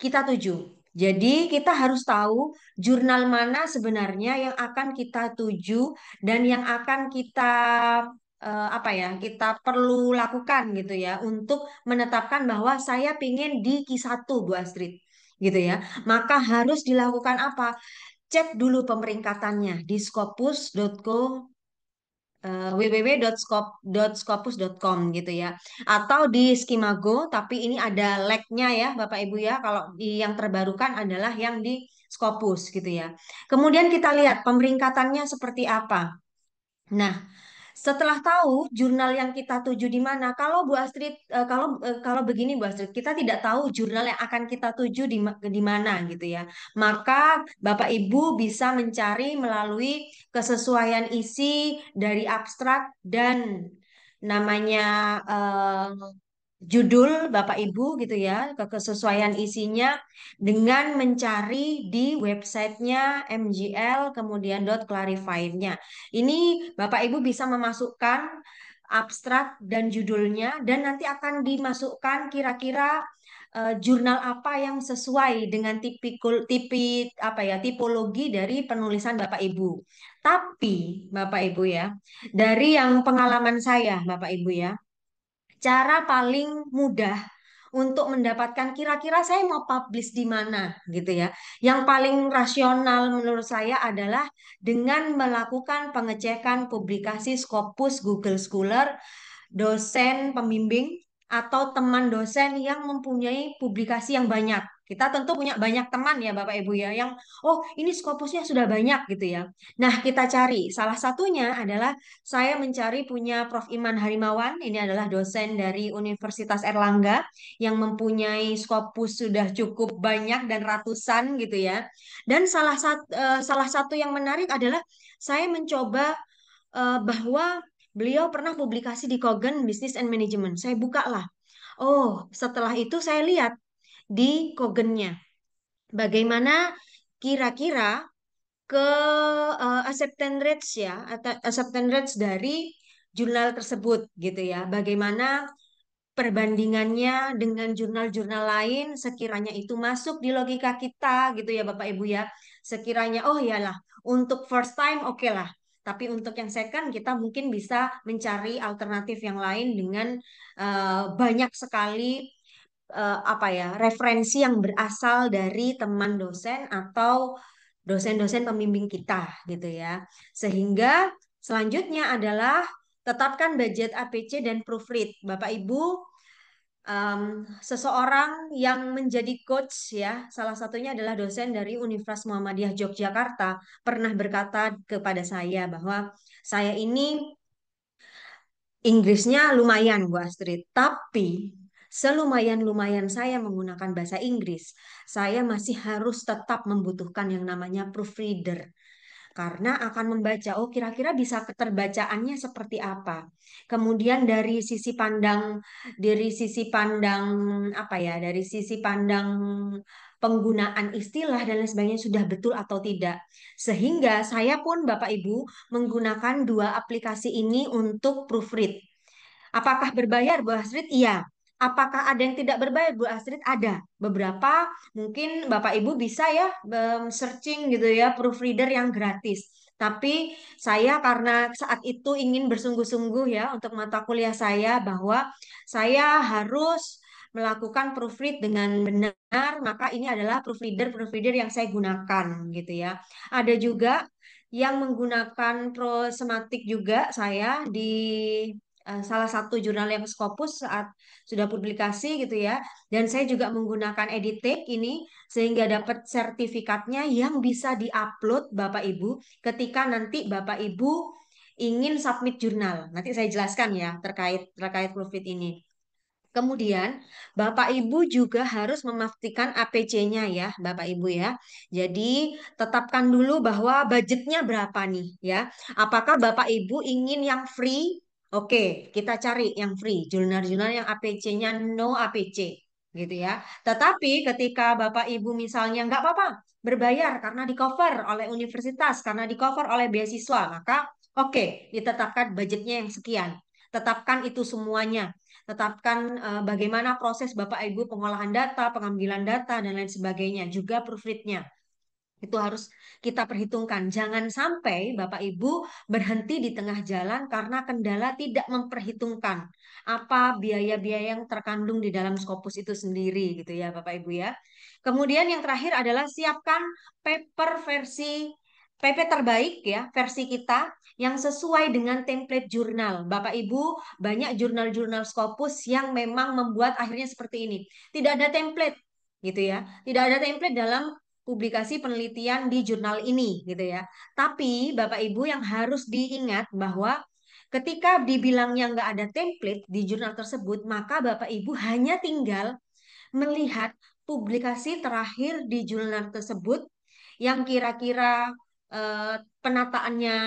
kita tuju. Jadi kita harus tahu jurnal mana sebenarnya yang akan kita tuju dan yang akan kita kita perlu lakukan gitu ya untuk menetapkan bahwa saya pingin di Q1 Bu Astrid gitu ya. Maka harus dilakukan apa? Cek dulu pemeringkatannya di scopus.co www.scopus.com gitu ya atau di Skimago tapi ini ada lag-nya ya Bapak Ibu ya kalau di yang terbarukan adalah yang di Scopus gitu ya. Kemudian kita lihat pemeringkatannya seperti apa. Nah, setelah tahu jurnal yang kita tuju di mana, kalau Bu Astrid, kalau begini Bu Astrid, kita tidak tahu jurnal yang akan kita tuju di mana gitu ya. Maka Bapak Ibu bisa mencari melalui kesesuaian isi dari abstrak dan namanya judul Bapak Ibu gitu ya, kesesuaian isinya dengan mencari di websitenya MGL kemudian .clarify-nya. Ini Bapak Ibu bisa memasukkan abstrak dan judulnya dan nanti akan dimasukkan kira-kira jurnal apa yang sesuai dengan tipologi dari penulisan Bapak Ibu. Tapi Bapak Ibu ya, dari yang pengalaman saya Bapak Ibu ya, cara paling mudah untuk mendapatkan kira-kira saya mau publish di mana gitu ya. Yang paling rasional menurut saya adalah dengan melakukan pengecekan publikasi Scopus Google Scholar dosen pembimbing atau teman dosen yang mempunyai publikasi yang banyak. Kita tentu punya banyak teman ya Bapak Ibu ya yang oh ini Scopusnya sudah banyak gitu ya. Nah, kita cari. Salah satunya adalah saya mencari punya Prof. Iman Harimawan. Ini adalah dosen dari Universitas Erlangga yang mempunyai Scopus sudah cukup banyak dan ratusan gitu ya. Dan salah satu yang menarik adalah saya mencoba bahwa beliau pernah publikasi di Coggan Business and Management. Saya buka lah. Oh, setelah itu saya lihat di Coggan-nya. Bagaimana kira-kira ke acceptance rates ya, atau acceptance rates dari jurnal tersebut gitu ya. Bagaimana perbandingannya dengan jurnal-jurnal lain sekiranya itu masuk di logika kita gitu ya Bapak Ibu ya. Sekiranya oh iyalah untuk first time oke lah. Tapi untuk yang second kita mungkin bisa mencari alternatif yang lain dengan banyak sekali apa ya referensi yang berasal dari teman dosen atau dosen-dosen pembimbing kita gitu ya. Sehingga selanjutnya adalah tetapkan budget APC dan proofread. Bapak Ibu, seseorang yang menjadi coach ya, salah satunya adalah dosen dari Universitas Muhammadiyah Yogyakarta, pernah berkata kepada saya bahwa saya ini Inggrisnya lumayan Bu Astrid, tapi selumayan-lumayan saya menggunakan bahasa Inggris, saya masih harus tetap membutuhkan yang namanya proofreader karena akan membaca, oh kira-kira bisa keterbacaannya seperti apa. Kemudian dari sisi pandang apa ya, dari sisi pandang penggunaan istilah dan lain sebagainya sudah betul atau tidak. Sehingga saya pun Bapak Ibu menggunakan dua aplikasi ini untuk proofread. Apakah berbayar Bu Astrid? Iya. Apakah ada yang tidak berbayar Bu Astrid? Ada. Beberapa mungkin Bapak Ibu bisa ya searching gitu ya proofreader yang gratis. Tapi saya karena saat itu ingin bersungguh-sungguh ya untuk mata kuliah saya bahwa saya harus melakukan proofread dengan benar, maka ini adalah proofreader yang saya gunakan gitu ya. Ada juga yang menggunakan Prosematic juga saya di salah satu jurnal yang Scopus saat sudah publikasi gitu ya. Dan saya juga menggunakan Editech ini sehingga dapat sertifikatnya yang bisa diupload Bapak Ibu ketika nanti Bapak Ibu ingin submit jurnal. Nanti saya jelaskan ya terkait terkait proofread ini. Kemudian, Bapak Ibu juga harus memastikan APC-nya ya, Bapak Ibu ya. Jadi, tetapkan dulu bahwa budgetnya berapa nih ya. Apakah Bapak Ibu ingin yang free? Oke, kita cari yang free. Jurnal-jurnal yang APC-nya no APC gitu ya. Tetapi ketika Bapak Ibu misalnya nggak apa-apa, berbayar karena di cover oleh universitas, karena di cover oleh beasiswa, maka oke, ditetapkan budgetnya yang sekian. Tetapkan itu semuanya, tetapkan bagaimana proses Bapak Ibu pengolahan data, pengambilan data, dan lain sebagainya, juga proofread-nya. Itu harus kita perhitungkan. Jangan sampai Bapak Ibu berhenti di tengah jalan karena kendala tidak memperhitungkan apa biaya-biaya yang terkandung di dalam Scopus itu sendiri gitu ya Bapak Ibu ya. Kemudian yang terakhir adalah siapkan paper versi PP terbaik ya, versi kita yang sesuai dengan template jurnal. Bapak Ibu, banyak jurnal-jurnal Scopus yang memang membuat akhirnya seperti ini. Tidak ada template gitu ya. Tidak ada template dalam publikasi penelitian di jurnal ini gitu ya. Tapi Bapak Ibu yang harus diingat bahwa ketika dibilangnya nggak ada template di jurnal tersebut, maka Bapak Ibu hanya tinggal melihat publikasi terakhir di jurnal tersebut yang kira-kira penataannya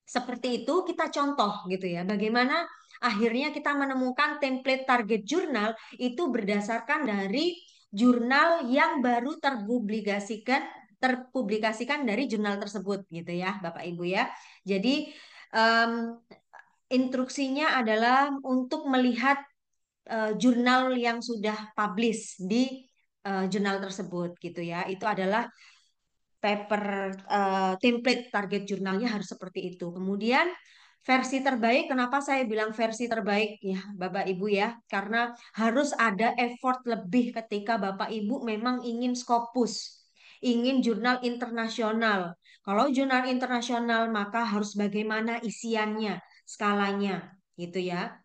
seperti itu kita contoh gitu ya. Bagaimana akhirnya kita menemukan template target jurnal itu berdasarkan dari jurnal yang baru terpublikasikan dari jurnal tersebut gitu ya, Bapak Ibu ya. Jadi em, instruksinya adalah untuk melihat jurnal yang sudah publish di jurnal tersebut gitu ya. Itu adalah paper template target jurnalnya harus seperti itu. Kemudian versi terbaik, kenapa saya bilang versi terbaik ya Bapak Ibu ya? Karena harus ada effort lebih ketika Bapak Ibu memang ingin Scopus, ingin jurnal internasional. Kalau jurnal internasional maka harus bagaimana isiannya, skalanya gitu ya.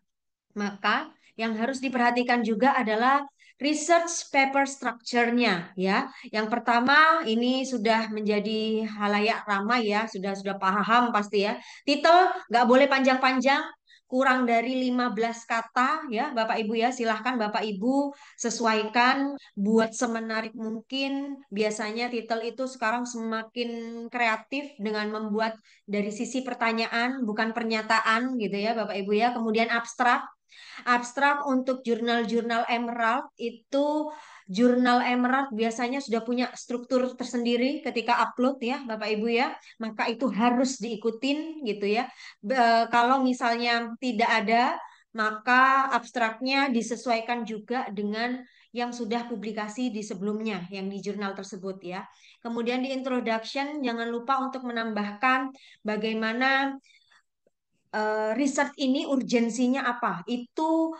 Maka yang harus diperhatikan juga adalah research paper structure-nya ya. Yang pertama ini sudah menjadi halayak ramai ya, sudah paham pasti ya. Titel nggak boleh panjang-panjang, kurang dari 15 kata ya Bapak Ibu ya. Silahkan Bapak Ibu sesuaikan buat semenarik mungkin. Biasanya titel itu sekarang semakin kreatif dengan membuat dari sisi pertanyaan bukan pernyataan gitu ya Bapak Ibu ya. Kemudian abstrak. Abstrak untuk jurnal-jurnal Emerald itu jurnal Emerald biasanya sudah punya struktur tersendiri ketika upload ya Bapak Ibu ya. Maka itu harus diikutin gitu ya. Kalau misalnya tidak ada, maka abstraknya disesuaikan juga dengan yang sudah publikasi di sebelumnya yang di jurnal tersebut ya. Kemudian di introduction jangan lupa untuk menambahkan bagaimana research ini urgensinya apa? Itu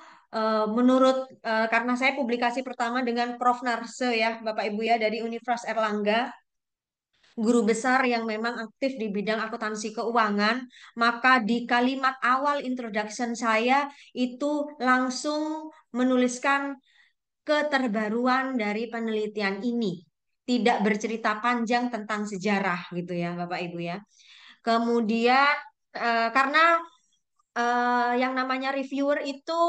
menurut karena saya publikasi pertama dengan Prof. Narse ya, Bapak Ibu ya dari Universitas Erlangga, guru besar yang memang aktif di bidang akuntansi keuangan, maka di kalimat awal introduction saya itu langsung menuliskan keterbaruan dari penelitian ini. Tidak bercerita panjang tentang sejarah gitu ya, Bapak Ibu ya. Kemudian karena yang namanya reviewer itu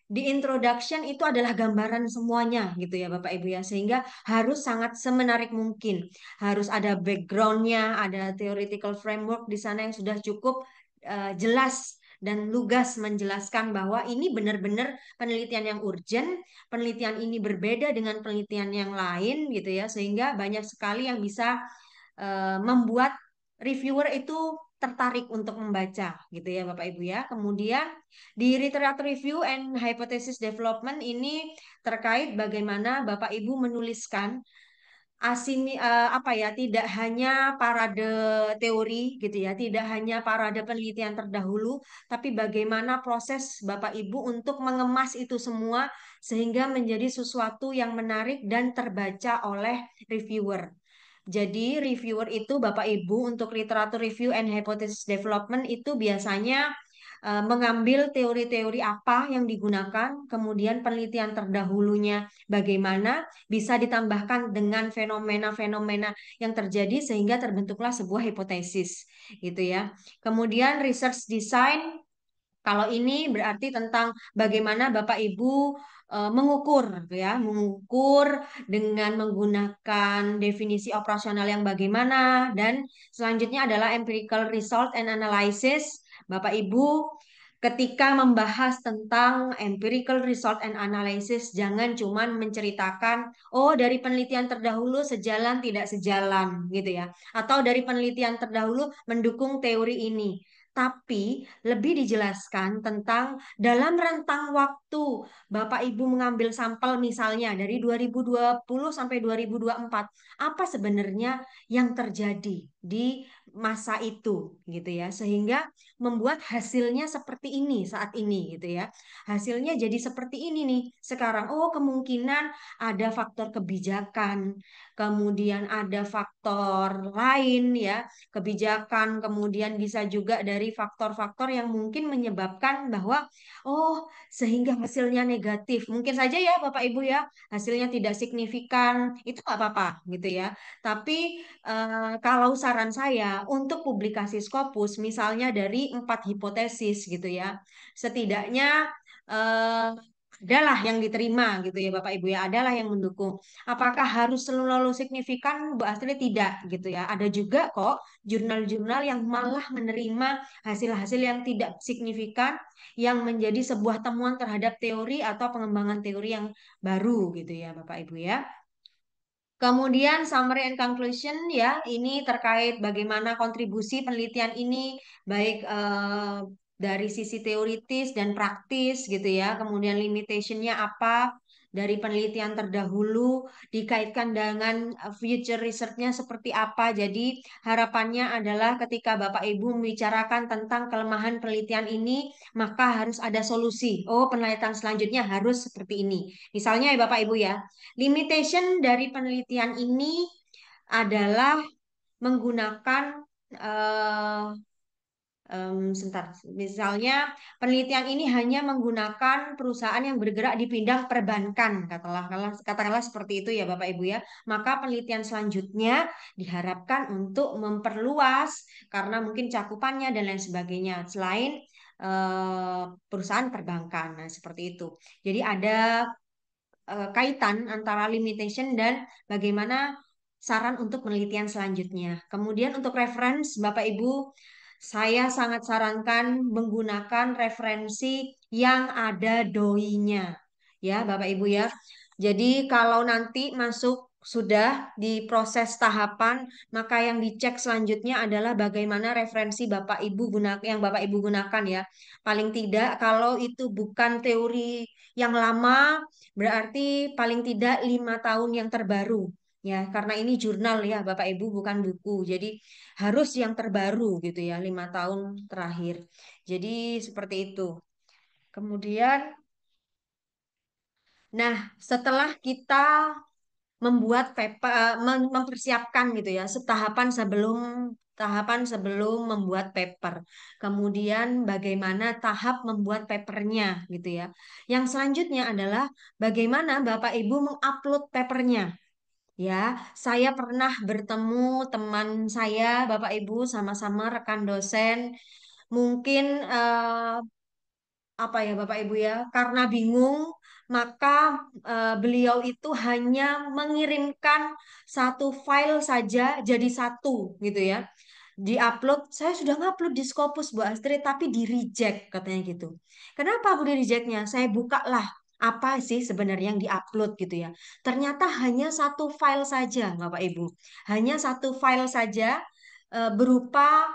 di introduction itu adalah gambaran semuanya gitu ya Bapak Ibu ya sehingga harus sangat semenarik mungkin harus ada backgroundnya ada theoretical framework di sana yang sudah cukup jelas dan lugas menjelaskan bahwa ini benar-benar penelitian yang urgent, penelitian ini berbeda dengan penelitian yang lain gitu ya sehingga banyak sekali yang bisa membuat reviewer itu tertarik untuk membaca gitu ya Bapak Ibu ya. Kemudian di literature review and hypothesis development ini terkait bagaimana Bapak Ibu menuliskan apa ya tidak hanya parade teori gitu ya, tidak hanya parade penelitian terdahulu, tapi bagaimana proses Bapak Ibu untuk mengemas itu semua sehingga menjadi sesuatu yang menarik dan terbaca oleh reviewer. Jadi reviewer itu Bapak Ibu untuk literatur review and hypothesis development itu biasanya mengambil teori-teori apa yang digunakan, kemudian penelitian terdahulunya bagaimana bisa ditambahkan dengan fenomena-fenomena yang terjadi sehingga terbentuklah sebuah hipotesis gitu ya. Kemudian research design kalau ini berarti tentang bagaimana Bapak Ibu mengukur ya, mengukur dengan menggunakan definisi operasional yang bagaimana dan selanjutnya adalah empirical result and analysis. Bapak Ibu ketika membahas tentang empirical result and analysis jangan cuman menceritakan oh dari penelitian terdahulu sejalan tidak sejalan gitu ya atau dari penelitian terdahulu mendukung teori ini tapi lebih dijelaskan tentang dalam rentang waktu Bapak Ibu mengambil sampel misalnya dari 2020 sampai 2024, apa sebenarnya yang terjadi di masa itu gitu ya. Sehingga membuat hasilnya seperti ini saat ini gitu ya. Hasilnya jadi seperti ini nih sekarang. Oh, kemungkinan ada faktor kebijakan, kemudian ada faktor lain ya kebijakan, kemudian bisa juga dari faktor-faktor yang mungkin menyebabkan bahwa oh sehingga hasilnya negatif. Mungkin saja ya Bapak Ibu ya hasilnya tidak signifikan, itu nggak apa-apa gitu ya. Tapi kalau saran saya untuk publikasi Scopus misalnya dari 4 hipotesis gitu ya, setidaknya eh, adalah yang diterima gitu ya Bapak Ibu ya, adalah yang mendukung. Apakah harus selalu signifikan? Bu Astri tidak gitu ya. Ada juga kok jurnal-jurnal yang malah menerima hasil-hasil yang tidak signifikan yang menjadi sebuah temuan terhadap teori atau pengembangan teori yang baru gitu ya Bapak Ibu ya. Kemudian summary and conclusion ya, ini terkait bagaimana kontribusi penelitian ini baik dari sisi teoritis dan praktis gitu ya. Kemudian limitationnya apa, dari penelitian terdahulu dikaitkan dengan future research-nya seperti apa. Jadi harapannya adalah ketika Bapak Ibu membicarakan tentang kelemahan penelitian ini, maka harus ada solusi. Oh, penelitian selanjutnya harus seperti ini. Misalnya ya Bapak Ibu ya, limitation dari penelitian ini adalah menggunakan eh, sebentar. Misalnya penelitian ini hanya menggunakan perusahaan yang bergerak di bidang perbankan, katakanlah seperti itu ya Bapak Ibu ya. Maka penelitian selanjutnya diharapkan untuk memperluas karena mungkin cakupannya dan lain sebagainya selain perusahaan perbankan. Nah, seperti itu. Jadi ada kaitan antara limitation dan bagaimana saran untuk penelitian selanjutnya. Kemudian untuk reference Bapak Ibu, saya sangat sarankan menggunakan referensi yang ada doinya. Ya, Bapak Ibu ya. Jadi kalau nanti masuk sudah di proses tahapan, maka yang dicek selanjutnya adalah bagaimana referensi Bapak Ibu gunakan yang Bapak Ibu gunakan ya. Paling tidak kalau itu bukan teori yang lama, berarti paling tidak 5 tahun yang terbaru. Ya, karena ini jurnal ya, Bapak Ibu bukan buku. Jadi harus yang terbaru gitu ya, 5 tahun terakhir. Jadi seperti itu. Kemudian, nah setelah kita membuat paper, mempersiapkan gitu ya, tahapan sebelum membuat paper. Kemudian bagaimana tahap membuat papernya gitu ya. Yang selanjutnya adalah bagaimana Bapak Ibu mengupload papernya. Ya, saya pernah bertemu teman saya, Bapak Ibu, sama-sama rekan dosen. Mungkin apa ya Bapak Ibu ya, karena bingung, maka beliau itu hanya mengirimkan satu file saja jadi satu gitu ya. Diupload, saya sudah ngupload di Scopus Bu Astrid, tapi di reject katanya gitu. Kenapa Bu di rejectnya? Saya buka lah apa sih sebenarnya yang diupload gitu ya. Ternyata hanya satu file saja Bapak Ibu. Hanya satu file saja berupa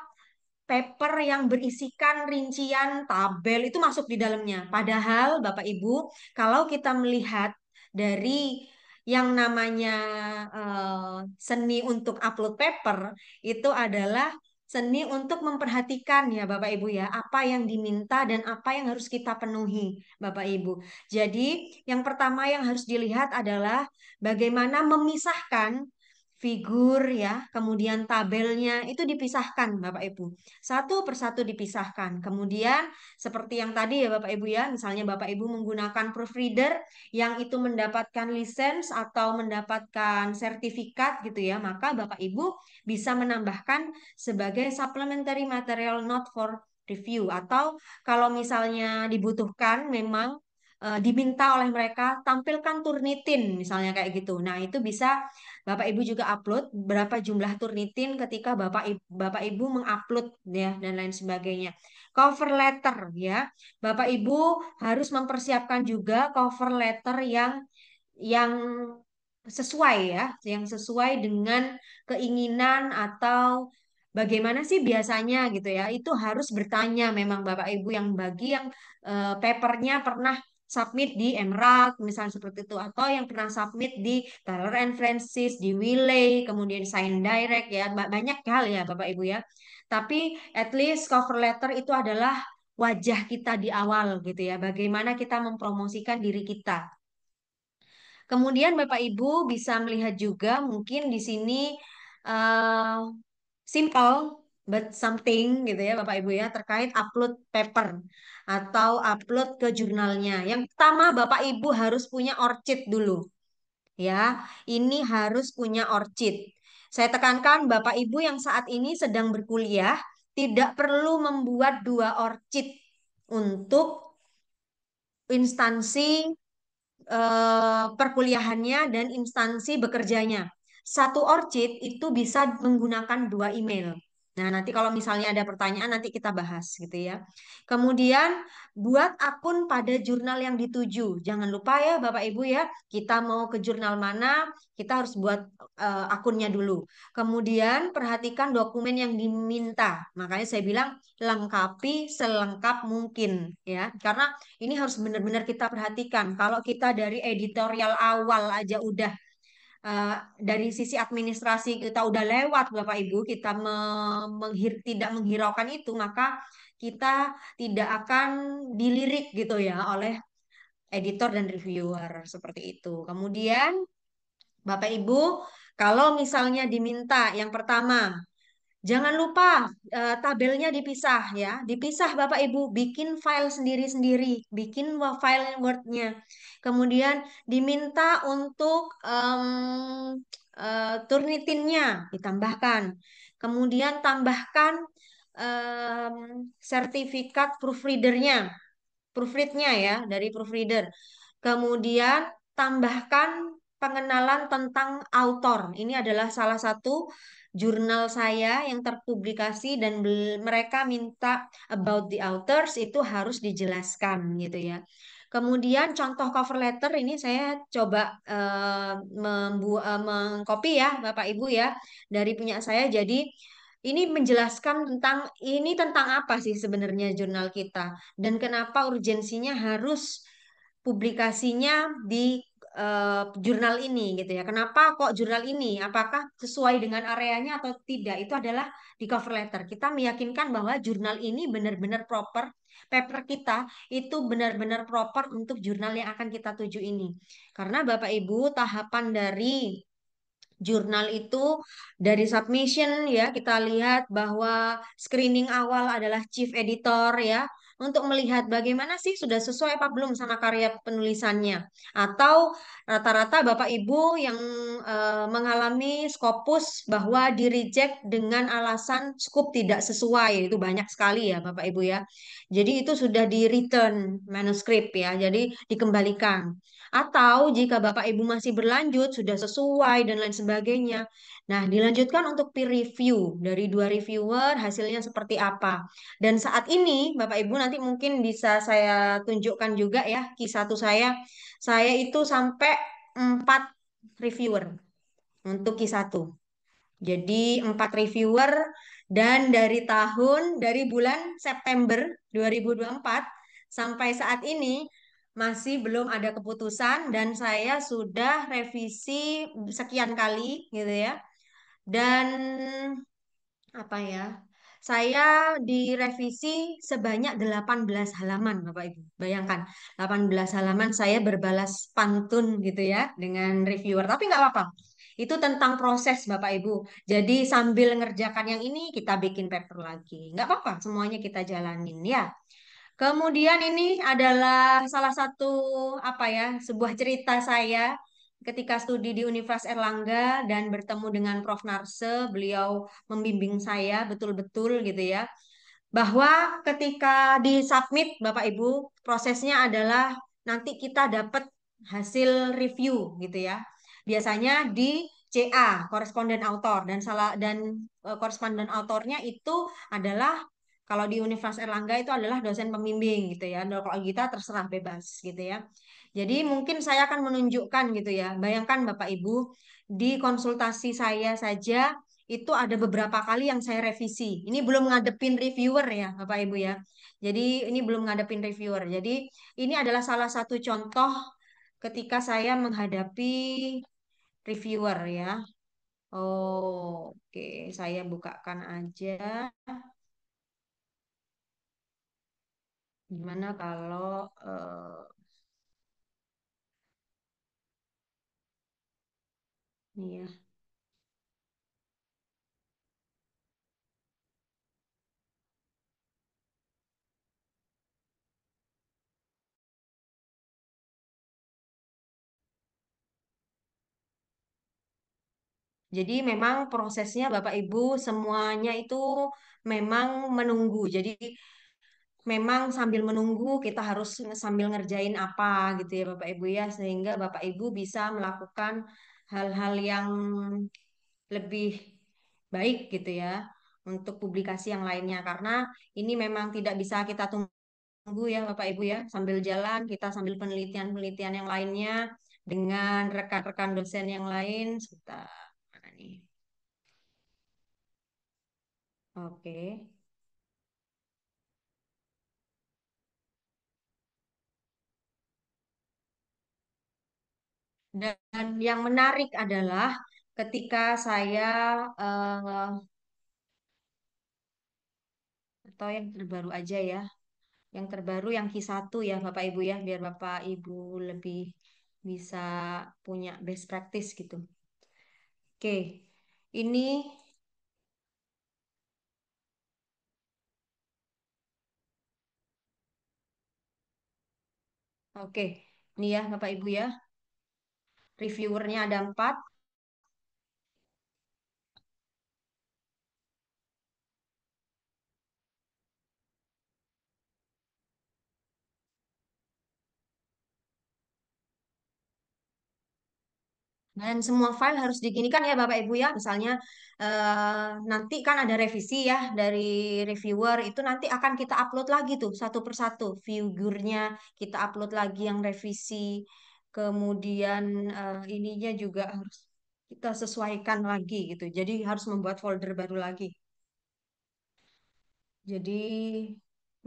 paper yang berisikan rincian tabel itu masuk di dalamnya. Padahal Bapak Ibu, kalau kita melihat dari yang namanya seni untuk upload paper itu adalah seni untuk memperhatikan ya Bapak Ibu ya, apa yang diminta dan apa yang harus kita penuhi Bapak Ibu. Jadi, yang pertama yang harus dilihat adalah bagaimana memisahkan figur ya, kemudian tabelnya itu dipisahkan Bapak Ibu. Satu persatu dipisahkan. Kemudian seperti yang tadi ya Bapak Ibu ya, misalnya Bapak Ibu menggunakan proofreader yang itu mendapatkan lisensi atau mendapatkan sertifikat gitu ya, maka Bapak Ibu bisa menambahkan sebagai supplementary material not for review atau kalau misalnya dibutuhkan memang diminta oleh mereka tampilkan Turnitin misalnya kayak gitu. Nah, itu bisa Bapak Ibu juga upload berapa jumlah Turnitin ketika Bapak Ibu mengupload ya dan lain sebagainya. Cover letter ya. Bapak Ibu harus mempersiapkan juga cover letter yang sesuai ya, yang sesuai dengan keinginan atau bagaimana sih biasanya gitu ya. Itu harus bertanya memang Bapak Ibu yang bagi yang papernya pernah submit di Emerald misalnya seperti itu atau yang pernah submit di Taylor and Francis, di Wiley, kemudian Sign Direct ya. Banyak hal ya Bapak Ibu ya. Tapi at least cover letter itu adalah wajah kita di awal gitu ya. Bagaimana kita mempromosikan diri kita. Kemudian Bapak Ibu bisa melihat juga mungkin di sini uh, simple but something gitu ya Bapak Ibu ya terkait upload paper atau upload ke jurnalnya. Yang pertama Bapak Ibu harus punya orchid dulu ya. Ini harus punya orchid. Saya tekankan Bapak Ibu yang saat ini sedang berkuliah tidak perlu membuat dua orchid untuk instansi perkuliahannya dan instansi bekerjanya. Satu orchid itu bisa menggunakan dua email. Nah, nanti kalau misalnya ada pertanyaan nanti kita bahas gitu ya. Kemudian buat akun pada jurnal yang dituju. Jangan lupa ya Bapak Ibu ya, kita mau ke jurnal mana, kita harus buat akunnya dulu. Kemudian perhatikan dokumen yang diminta. Makanya saya bilang lengkapi selengkap mungkin ya. Karena ini harus benar-benar kita perhatikan. Kalau kita dari editorial awal aja udah eh, dari sisi administrasi kita udah lewat Bapak Ibu, kita tidak menghiraukan itu, maka kita tidak akan dilirik gitu ya oleh editor dan reviewer seperti itu. Kemudian Bapak Ibu, kalau misalnya diminta yang pertama, jangan lupa tabelnya dipisah ya. Dipisah Bapak Ibu, bikin file sendiri-sendiri, bikin file Word-nya. Kemudian diminta untuk Turnitinnya ditambahkan. Kemudian tambahkan sertifikat proofreadernya, proofreadnya ya dari proofreader. Kemudian tambahkan pengenalan tentang author. Ini adalah salah satu jurnal saya yang terpublikasi dan mereka minta about the authors itu harus dijelaskan gitu ya. Kemudian contoh cover letter ini saya coba mengcopy ya Bapak Ibu ya dari punya saya. Jadi ini menjelaskan tentang apa sih sebenarnya jurnal kita dan kenapa urgensinya harus publikasinya di jurnal ini gitu ya. Kenapa kok jurnal ini? Apakah sesuai dengan areanya atau tidak? Itu adalah di cover letter. Kita meyakinkan bahwa jurnal ini benar-benar proper, paper kita itu benar-benar proper untuk jurnal yang akan kita tuju ini. Karena Bapak Ibu, tahapan dari jurnal itu dari submission ya kita lihat bahwa screening awal adalah chief editor ya untuk melihat bagaimana sih sudah sesuai apa belum sama karya penulisannya atau rata-rata Bapak Ibu yang mengalami Scopus bahwa di reject dengan alasan scope tidak sesuai itu banyak sekali ya Bapak Ibu ya jadi itu sudah di return manuskrip ya jadi dikembalikan atau jika Bapak Ibu masih berlanjut, sudah sesuai dan lain sebagainya. Nah, dilanjutkan untuk peer review dari dua reviewer, hasilnya seperti apa. Dan saat ini, Bapak Ibu nanti mungkin bisa saya tunjukkan juga ya, Q1 saya. Saya itu sampai 4 reviewer untuk Q1. Jadi 4 reviewer dan dari bulan September 2024 sampai saat ini masih belum ada keputusan dan saya sudah revisi sekian kali gitu ya. Dan apa ya? Saya direvisi sebanyak 18 halaman, Bapak Ibu. Bayangkan, 18 halaman saya berbalas pantun gitu ya dengan reviewer. Tapi nggak apa-apa. Itu tentang proses, Bapak Ibu. Jadi sambil ngerjakan yang ini, kita bikin paper lagi. Nggak apa-apa, semuanya kita jalanin ya. Kemudian ini adalah salah satu apa ya, sebuah cerita saya ketika studi di Universitas Erlangga dan bertemu dengan Prof. Narse, beliau membimbing saya betul-betul gitu ya. Bahwa ketika disubmit Bapak Ibu, prosesnya adalah nanti kita dapat hasil review gitu ya. Biasanya di CA, koresponden autor dan koresponden autornya itu adalah kalau di Universitas Erlangga itu adalah dosen pembimbing gitu ya. Dan kalau kita terserah bebas gitu ya. Jadi mungkin saya akan menunjukkan gitu ya. Bayangkan Bapak Ibu di konsultasi saya saja itu ada beberapa kali yang saya revisi. Ini belum ngadepin reviewer ya, Bapak Ibu ya. Jadi ini belum ngadepin reviewer. Jadi ini adalah salah satu contoh ketika saya menghadapi reviewer ya. Oh, oke, saya bukakan aja. Gimana kalau ini ya. Jadi memang prosesnya Bapak Ibu semuanya itu memang menunggu. Jadi memang sambil menunggu kita harus sambil ngerjain apa gitu ya Bapak Ibu ya sehingga Bapak Ibu bisa melakukan hal-hal yang lebih baik gitu ya untuk publikasi yang lainnya karena ini memang tidak bisa kita tunggu ya Bapak Ibu ya. Sambil jalan kita sambil penelitian-penelitian yang lainnya dengan rekan-rekan dosen yang lain. Sebentar. Mana nih? Oke. Dan yang menarik adalah ketika saya eh, atau yang terbaru aja ya. Yang terbaru yang Q1 ya Bapak Ibu ya, biar Bapak Ibu lebih bisa punya best practice gitu. Oke, ini oke. Ini ya Bapak Ibu ya, reviewernya ada 4. Dan semua file harus diginikan ya Bapak Ibu ya. Misalnya nanti kan ada revisi ya dari reviewer itu nanti akan kita upload lagi tuh satu persatu figurnya kita upload lagi yang revisi. Kemudian ininya juga harus kita sesuaikan lagi gitu. Jadi harus membuat folder baru lagi. Jadi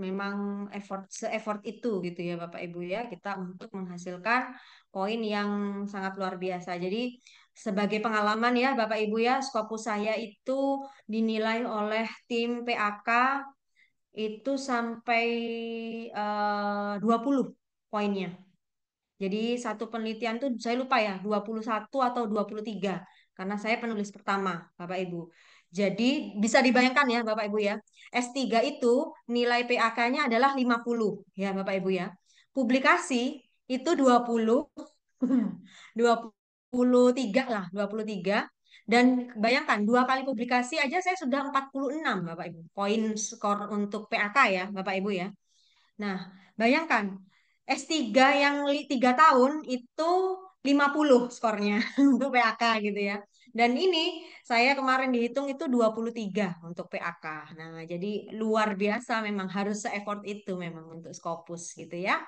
memang se-effort itu gitu ya Bapak Ibu ya kita untuk menghasilkan poin yang sangat luar biasa. Jadi sebagai pengalaman ya Bapak Ibu ya, Scopus saya itu dinilai oleh tim PAK itu sampai 20 poinnya. Jadi satu penelitian tuh saya lupa ya 21 atau 23 karena saya penulis pertama Bapak Ibu. Jadi bisa dibayangkan ya Bapak Ibu ya. S3 itu nilai PAK-nya adalah 50 ya Bapak Ibu ya. Publikasi itu 20 23 lah, 23. Dan bayangkan dua kali publikasi aja saya sudah 46 Bapak Ibu. Poin skor untuk PAK ya Bapak Ibu ya. Nah, bayangkan S3 yang 3 tahun itu 50 skornya untuk PAK gitu ya. Dan ini saya kemarin dihitung itu 23 untuk PAK. Nah, jadi luar biasa memang harus se-effort itu memang untuk Scopus gitu ya.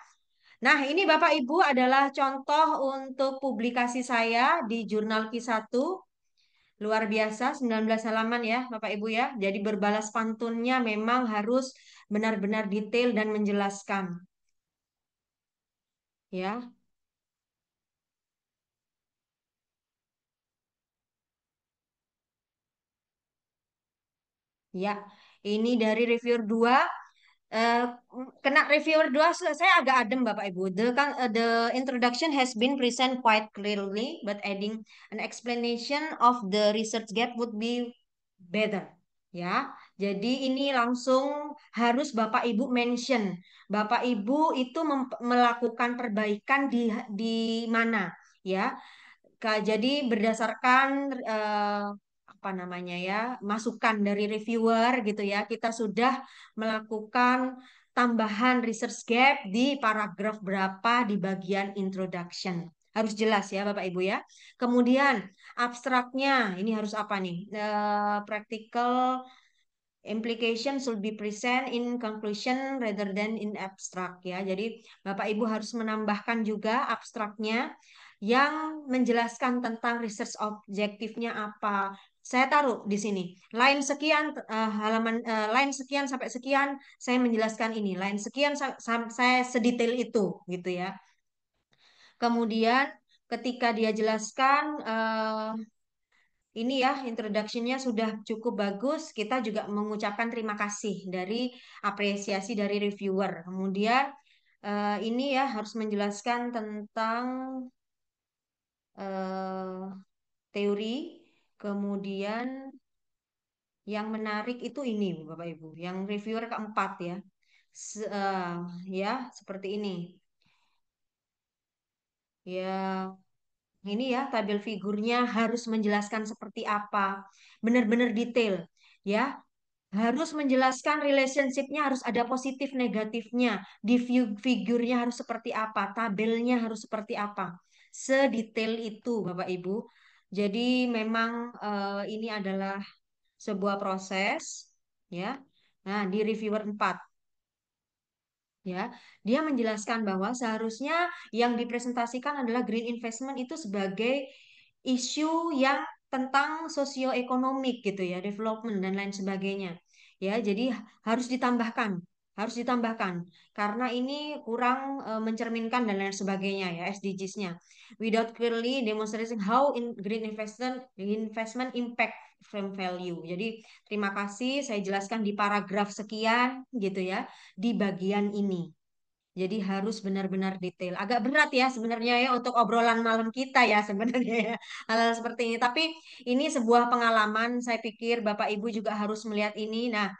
Nah, ini Bapak Ibu adalah contoh untuk publikasi saya di jurnal Q1. Luar biasa 19 halaman ya Bapak Ibu ya. Jadi berbalas pantunnya memang harus benar-benar detail dan menjelaskan ya. Ya, ini dari reviewer 2. Eh, kena reviewer 2 saya agak adem Bapak Ibu. The introduction has been present quite clearly, but adding an explanation of the research gap would be better. Ya, jadi ini langsung harus Bapak Ibu mention. Bapak Ibu itu melakukan perbaikan di mana? Ya, jadi berdasarkan apa namanya ya, masukan dari reviewer gitu ya, kita sudah melakukan tambahan research gap di paragraf berapa di bagian introduction. Harus jelas ya Bapak Ibu ya. Kemudian abstraknya ini harus apa nih? Practical implication should be present in conclusion rather than in abstract ya. Jadi Bapak Ibu harus menambahkan juga abstraknya yang menjelaskan tentang research objektifnya apa. Saya taruh di sini. Lain sekian sampai sekian saya menjelaskan ini. Lain sekian saya sedetail itu gitu ya. Kemudian ketika dia jelaskan ini ya, introduction-nya sudah cukup bagus. Kita juga mengucapkan terima kasih dari apresiasi dari reviewer. Kemudian ini ya harus menjelaskan tentang eh, teori. Kemudian yang menarik itu ini, Bapak Ibu, yang reviewer keempat ya. Ya, seperti ini. Ya, ini ya tabel figurnya harus menjelaskan seperti apa. Benar-benar detail ya. Harus menjelaskan relationship-nya harus ada positif negatifnya. Di figurnya harus seperti apa, tabelnya harus seperti apa. Sedetail itu Bapak Ibu. Jadi memang ini adalah sebuah proses, ya. Nah, di reviewer 4, ya, dia menjelaskan bahwa seharusnya yang dipresentasikan adalah green investment itu sebagai isu yang tentang sosioekonomik gitu ya, development dan lain sebagainya. Ya, jadi harus ditambahkan karena ini kurang mencerminkan dan lain sebagainya ya SDGs-nya. Without clearly demonstrating how green investment impact from value. Jadi terima kasih saya jelaskan di paragraf sekian gitu ya di bagian ini. Jadi harus benar-benar detail. Agak berat ya sebenarnya ya untuk obrolan malam kita ya sebenarnya ya hal-hal seperti ini. Tapi ini sebuah pengalaman. Saya pikir Bapak Ibu juga harus melihat ini. Nah,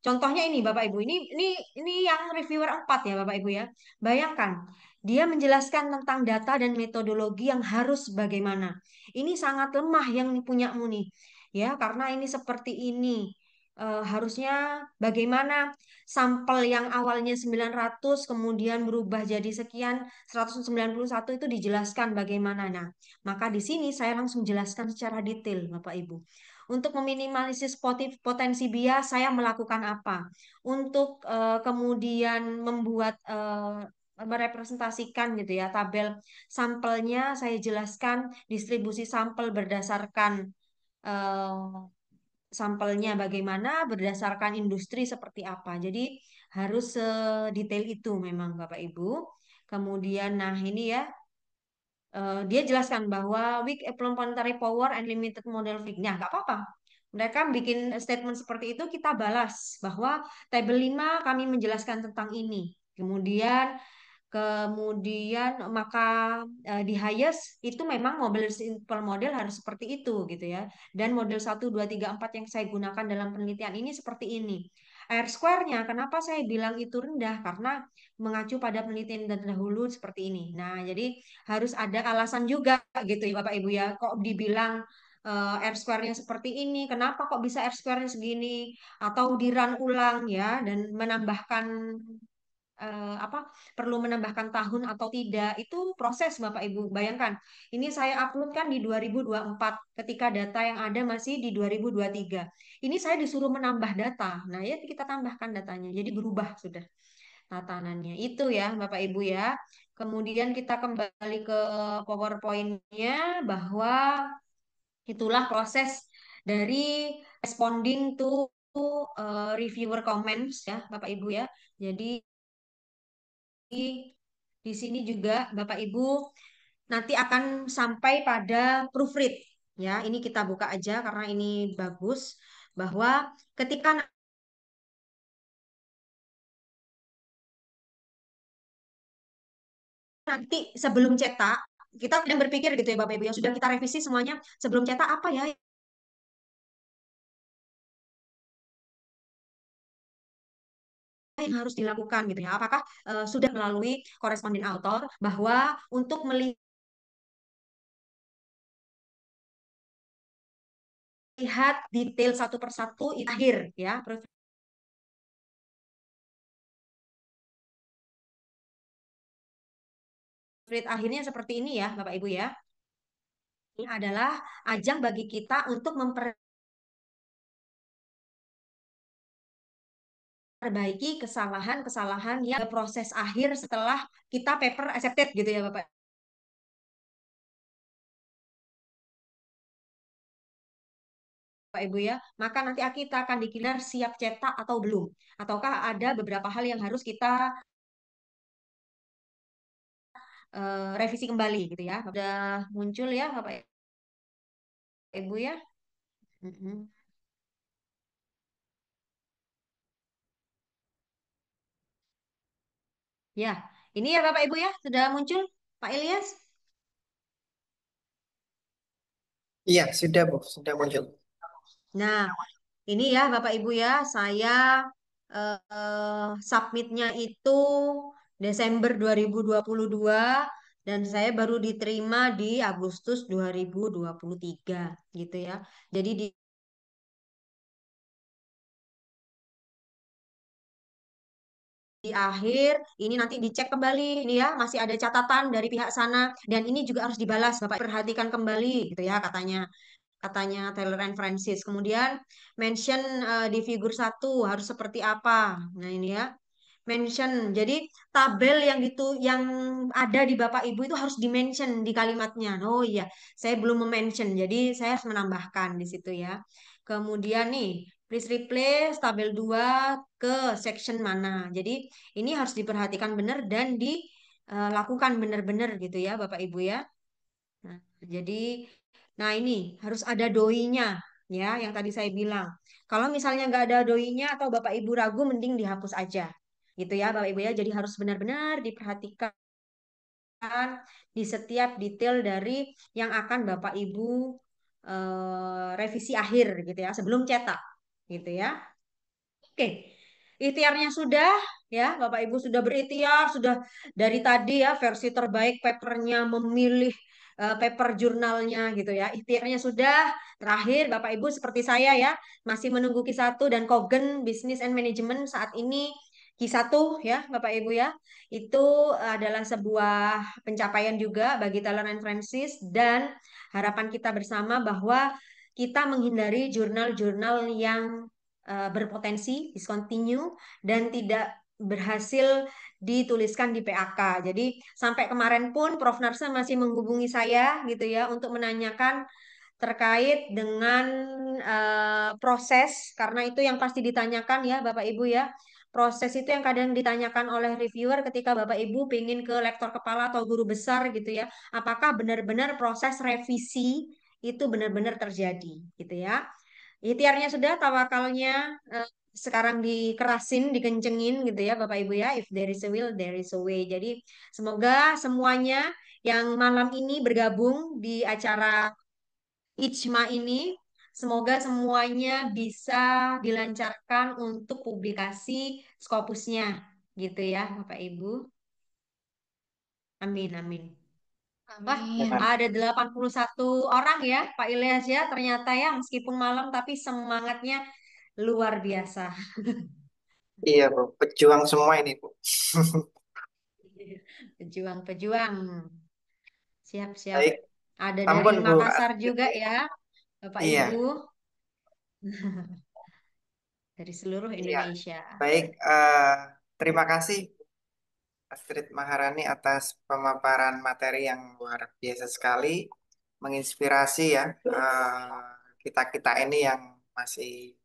contohnya ini Bapak Ibu. Ini yang reviewer 4 ya Bapak Ibu ya. Bayangkan dia menjelaskan tentang data dan metodologi yang harus bagaimana. Ini sangat lemah yang punyamu nih. Ya, karena ini seperti ini. Harusnya bagaimana sampel yang awalnya 900 kemudian berubah jadi sekian 191 itu dijelaskan bagaimana. Nah, maka di sini saya langsung jelaskan secara detail Bapak Ibu. Untuk meminimalisir potensi bias, saya melakukan apa? Untuk kemudian membuat merepresentasikan gitu ya tabel sampelnya, saya jelaskan distribusi sampel berdasarkan eh, sampelnya bagaimana, berdasarkan industri seperti apa. Jadi harus sedetail itu memang Bapak Ibu. Kemudian, nah ini ya dia jelaskan bahwa weak implementary power and limited model fit. Nah, nggak apa-apa. Mereka bikin statement seperti itu, kita balas bahwa tabel 5 kami menjelaskan tentang ini. Kemudian maka di highest itu memang model simple model harus seperti itu gitu ya. Dan model 1, 2, 3, 4 yang saya gunakan dalam penelitian ini seperti ini. R square-nya kenapa saya bilang itu rendah? Karena mengacu pada penelitian terdahulu seperti ini. Nah, jadi harus ada alasan juga gitu ya Bapak Ibu ya. Kok dibilang R square-nya seperti ini? Kenapa kok bisa R square-nya segini? Atau di run ulang ya dan menambahkan apa perlu menambahkan tahun atau tidak itu proses Bapak Ibu bayangkan ini saya upload kan di 2024 ketika data yang ada masih di 2023 ini saya disuruh menambah data nah ya kita tambahkan datanya jadi berubah sudah tatanannya itu ya Bapak Ibu ya kemudian kita kembali ke PowerPoint-nya bahwa itulah proses dari responding to reviewer comments ya Bapak Ibu ya jadi di sini juga Bapak Ibu nanti akan sampai pada proofread ya. Ini kita buka aja karena ini bagus bahwa ketika nanti sebelum cetak kita kadang berpikir gitu ya Bapak Ibu yang sudah kita revisi semuanya sebelum cetak apa ya yang harus dilakukan gitu ya. Apakah sudah melalui koresponden author bahwa untuk melihat detail satu persatu itu akhir ya proofread akhirnya seperti ini ya Bapak Ibu ya. Ini adalah ajang bagi kita untuk memperbaiki kesalahan-kesalahan yang proses akhir setelah kita paper accepted gitu ya Bapak Ibu ya. Maka nanti kita akan dikilar siap cetak atau belum. Ataukah ada beberapa hal yang harus kita revisi kembali gitu ya. Sudah muncul ya Bapak Ibu ya. Mm-mm. Ya, ini ya Bapak Ibu ya, sudah muncul Pak Ilyas. Iya, sudah Bu, sudah muncul. Nah, ini ya Bapak Ibu ya, saya submitnya itu Desember 2022 dan saya baru diterima di Agustus 2023 gitu ya. Jadi di akhir ini nanti dicek kembali ini ya masih ada catatan dari pihak sana dan ini juga harus dibalas Bapak perhatikan kembali gitu ya katanya. katanya Taylor and Francis. Kemudian mention di figur satu harus seperti apa. Nah ini ya, mention. Jadi tabel yang gitu yang ada di Bapak Ibu itu harus di-mention di kalimatnya. Oh iya, saya belum mention. Jadi saya harus menambahkan di situ ya. Kemudian nih, please replace tabel 2 ke section mana. Jadi ini harus diperhatikan benar dan dilakukan benar-benar gitu ya Bapak Ibu ya. Nah, jadi nah ini harus ada doinya ya yang tadi saya bilang. Kalau misalnya nggak ada doinya atau Bapak Ibu ragu mending dihapus aja. Gitu ya Bapak Ibu ya. Jadi harus benar-benar diperhatikan di setiap detail dari yang akan Bapak Ibu revisi akhir gitu ya sebelum cetak gitu ya. Oke, ikhtiarnya sudah ya, Bapak Ibu sudah berikhtiar, sudah dari tadi ya versi terbaik papernya memilih paper jurnalnya gitu ya. Ikhtiarnya sudah, terakhir Bapak Ibu seperti saya ya, masih menunggu Q1 dan Kogen Business and Management saat ini Q1 ya, Bapak Ibu ya. Itu adalah sebuah pencapaian juga bagi Talent and Francis dan harapan kita bersama bahwa kita menghindari jurnal-jurnal yang berpotensi discontinue dan tidak berhasil dituliskan di PAK. Jadi sampai kemarin pun Prof. Narsa masih menghubungi saya gitu ya untuk menanyakan terkait dengan proses karena itu yang pasti ditanyakan ya Bapak Ibu ya. Proses itu yang kadang ditanyakan oleh reviewer ketika Bapak Ibu pengen ke lektor kepala atau guru besar gitu ya. Apakah benar-benar proses revisi itu benar-benar terjadi gitu ya. Ikhtiarnya sudah, tawakalnya sekarang dikerasin, dikencengin gitu ya Bapak Ibu ya. If there is a will, there is a way. Jadi semoga semuanya yang malam ini bergabung di acara Ijma ini, semoga semuanya bisa dilancarkan untuk publikasi Scopusnya gitu ya Bapak Ibu. Amin, amin. Wah, Amin. ada 81 orang ya Pak Ilyas ya ternyata ya meskipun malam tapi semangatnya luar biasa. Iya, Bu. Pejuang semua ini, Bu. Pejuang-pejuang. Siap-siap. Baik, Ada dari ampun, Bu. Makassar juga ya, Bapak Ibu, Iya, dari seluruh iya. Indonesia. Baik, terima kasih Astrid Maharani atas pemaparan materi yang luar biasa sekali, menginspirasi ya kita-kita ini yang masih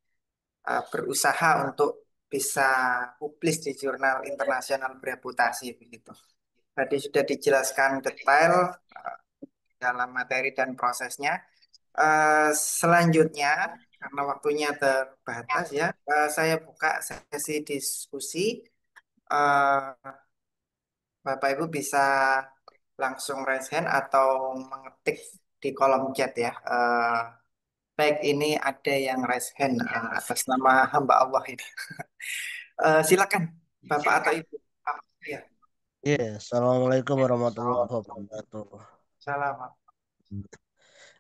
berusaha untuk bisa publis di jurnal internasional bereputasi begitu. Tadi sudah dijelaskan detail eh, dalam materi dan prosesnya. Selanjutnya, karena waktunya terbatas ya, saya buka sesi diskusi. Eh, Bapak Ibu bisa langsung raise hand atau mengetik di kolom chat ya. Baik, ini ada yang raise hand atas nama hamba Allah ini. Silakan, Bapak atau Ibu. Ya, Iya, Assalamualaikum warahmatullahi wabarakatuh. salam.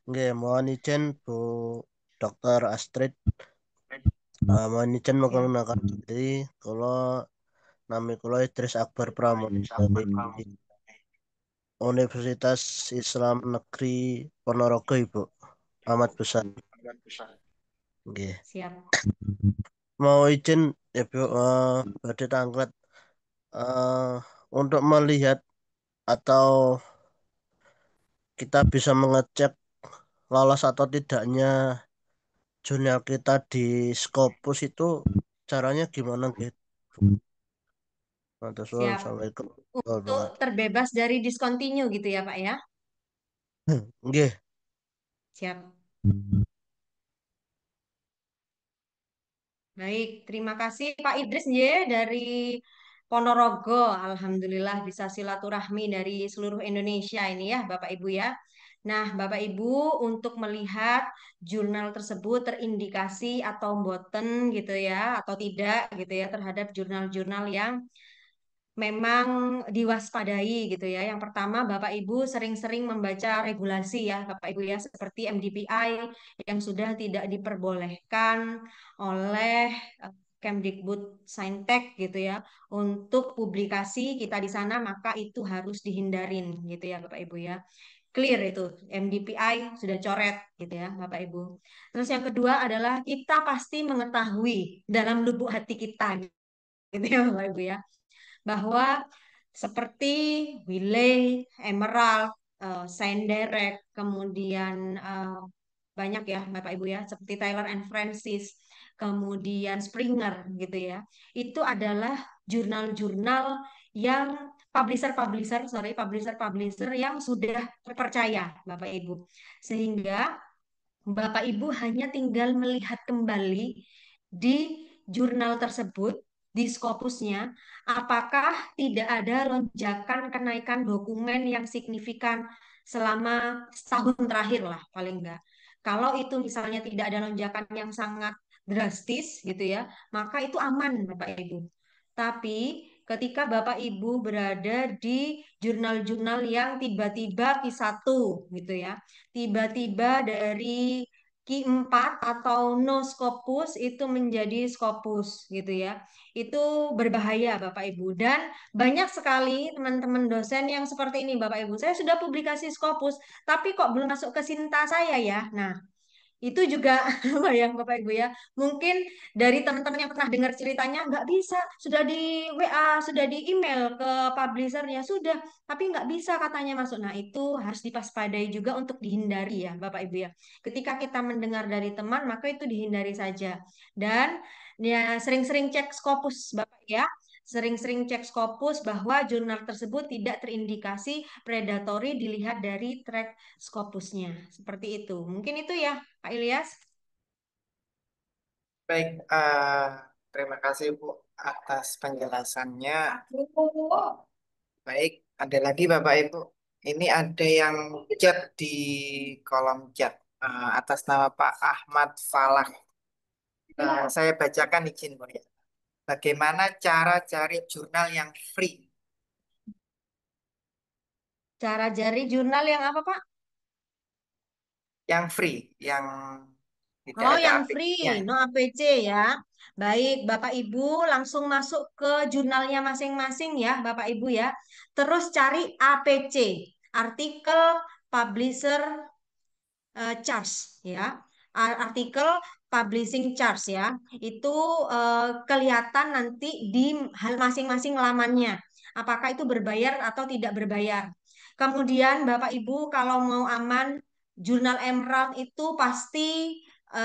Nggih, mohon izin Bu Dr. Astrid, mohon izin Siap, mengenalkan diri. Kula nami kula Idris Akbar Pramono dari Universitas Islam Negeri Ponorogo, Ibu. Amat besar. Nggih. siap. Mau izin ya Bu, badhe tanglet eh, untuk melihat atau kita bisa mengecek lolos atau tidaknya jurnal kita di Scopus itu caranya gimana gitu? Atas Siap. Assalamualaikum warahmatullahi Untuk wabarakatuh. terbebas dari discontinue gitu ya Pak ya. Nggih, Siap. Baik, terima kasih Pak Idris ya dari Ponorogo. Alhamdulillah bisa silaturahmi dari seluruh Indonesia ini ya Bapak Ibu ya. Nah, Bapak Ibu untuk melihat jurnal tersebut terindikasi atau boten gitu ya atau tidak gitu ya terhadap jurnal-jurnal yang memang diwaspadai gitu ya. Yang pertama, Bapak Ibu sering-sering membaca regulasi ya, Bapak Ibu ya, seperti MDPI yang sudah tidak diperbolehkan oleh Kemdikbud Saintek gitu ya untuk publikasi kita di sana, maka itu harus dihindarin gitu ya Bapak Ibu ya. Clear itu, MDPI sudah coret gitu ya Bapak Ibu. Terus yang kedua adalah kita pasti mengetahui dalam lubuk hati kita gitu ya Bapak Ibu ya, bahwa seperti Wiley, Emerald, Saint Derek, kemudian banyak ya Bapak Ibu ya, seperti Taylor and Francis, kemudian Springer gitu ya. Itu adalah jurnal-jurnal yang publisher-publisher yang sudah terpercaya Bapak Ibu. Sehingga Bapak Ibu hanya tinggal melihat kembali di jurnal tersebut, di Scopusnya, apakah tidak ada lonjakan kenaikan dokumen yang signifikan selama setahun terakhir lah paling enggak. Kalau itu misalnya tidak ada lonjakan yang sangat drastis gitu ya, maka itu aman Bapak Ibu. Tapi ketika Bapak Ibu berada di jurnal-jurnal yang tiba-tiba Q1 gitu ya, tiba-tiba dari Q4 atau no Scopus itu menjadi Scopus gitu ya. Itu berbahaya Bapak Ibu, dan banyak sekali teman-teman dosen yang seperti ini Bapak Ibu. Saya sudah publikasi Scopus tapi kok belum masuk ke Sinta saya ya. Nah, itu juga bayang Bapak Ibu ya. Mungkin dari teman-teman yang pernah dengar ceritanya nggak bisa, sudah di WA, sudah di email ke publishernya sudah, tapi nggak bisa katanya masuk. Nah, itu harus dipaspadai juga untuk dihindari ya Bapak Ibu ya. Ketika kita mendengar dari teman, maka itu dihindari saja. Dan ya sering-sering cek Scopus Bapak ya. Sering-sering cek Scopus bahwa jurnal tersebut tidak terindikasi predatory dilihat dari track Scopusnya. Seperti itu. Mungkin itu ya Pak Ilyas. Baik, terima kasih Bu atas penjelasannya. Baik, ada lagi Bapak Ibu. Ini ada yang chat di kolom chat atas nama Pak Ahmad Falah. Saya bacakan izin Bu ya. Bagaimana cara cari jurnal yang free? Cara cari jurnal yang apa Pak? Yang free, yang tidak Oh, ada yang APK-nya. free, no APC ya. Baik, Bapak Ibu langsung masuk ke jurnalnya masing-masing ya, Bapak Ibu ya. Terus cari APC, artikel publisher charge ya. Artikel publishing charge ya. Itu kelihatan nanti di hal masing-masing lamannya. Apakah itu berbayar atau tidak berbayar. Kemudian Bapak Ibu kalau mau aman, jurnal Emerald itu pasti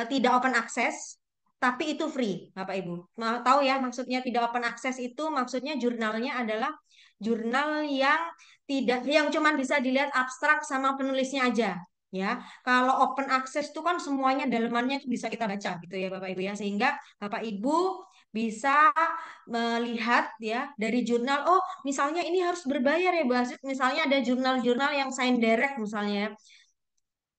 tidak open access, tapi itu free, Bapak Ibu. Mau tahu ya maksudnya tidak open access itu maksudnya jurnalnya adalah jurnal yang tidak, yang cuma bisa dilihat abstrak sama penulisnya aja. Ya, kalau open access itu kan semuanya dalamannya itu bisa kita baca gitu ya Bapak Ibu ya, sehingga Bapak Ibu bisa melihat ya dari jurnal, oh misalnya ini harus berbayar ya Bu. Misalnya ada jurnal-jurnal yang sign direct misalnya ya,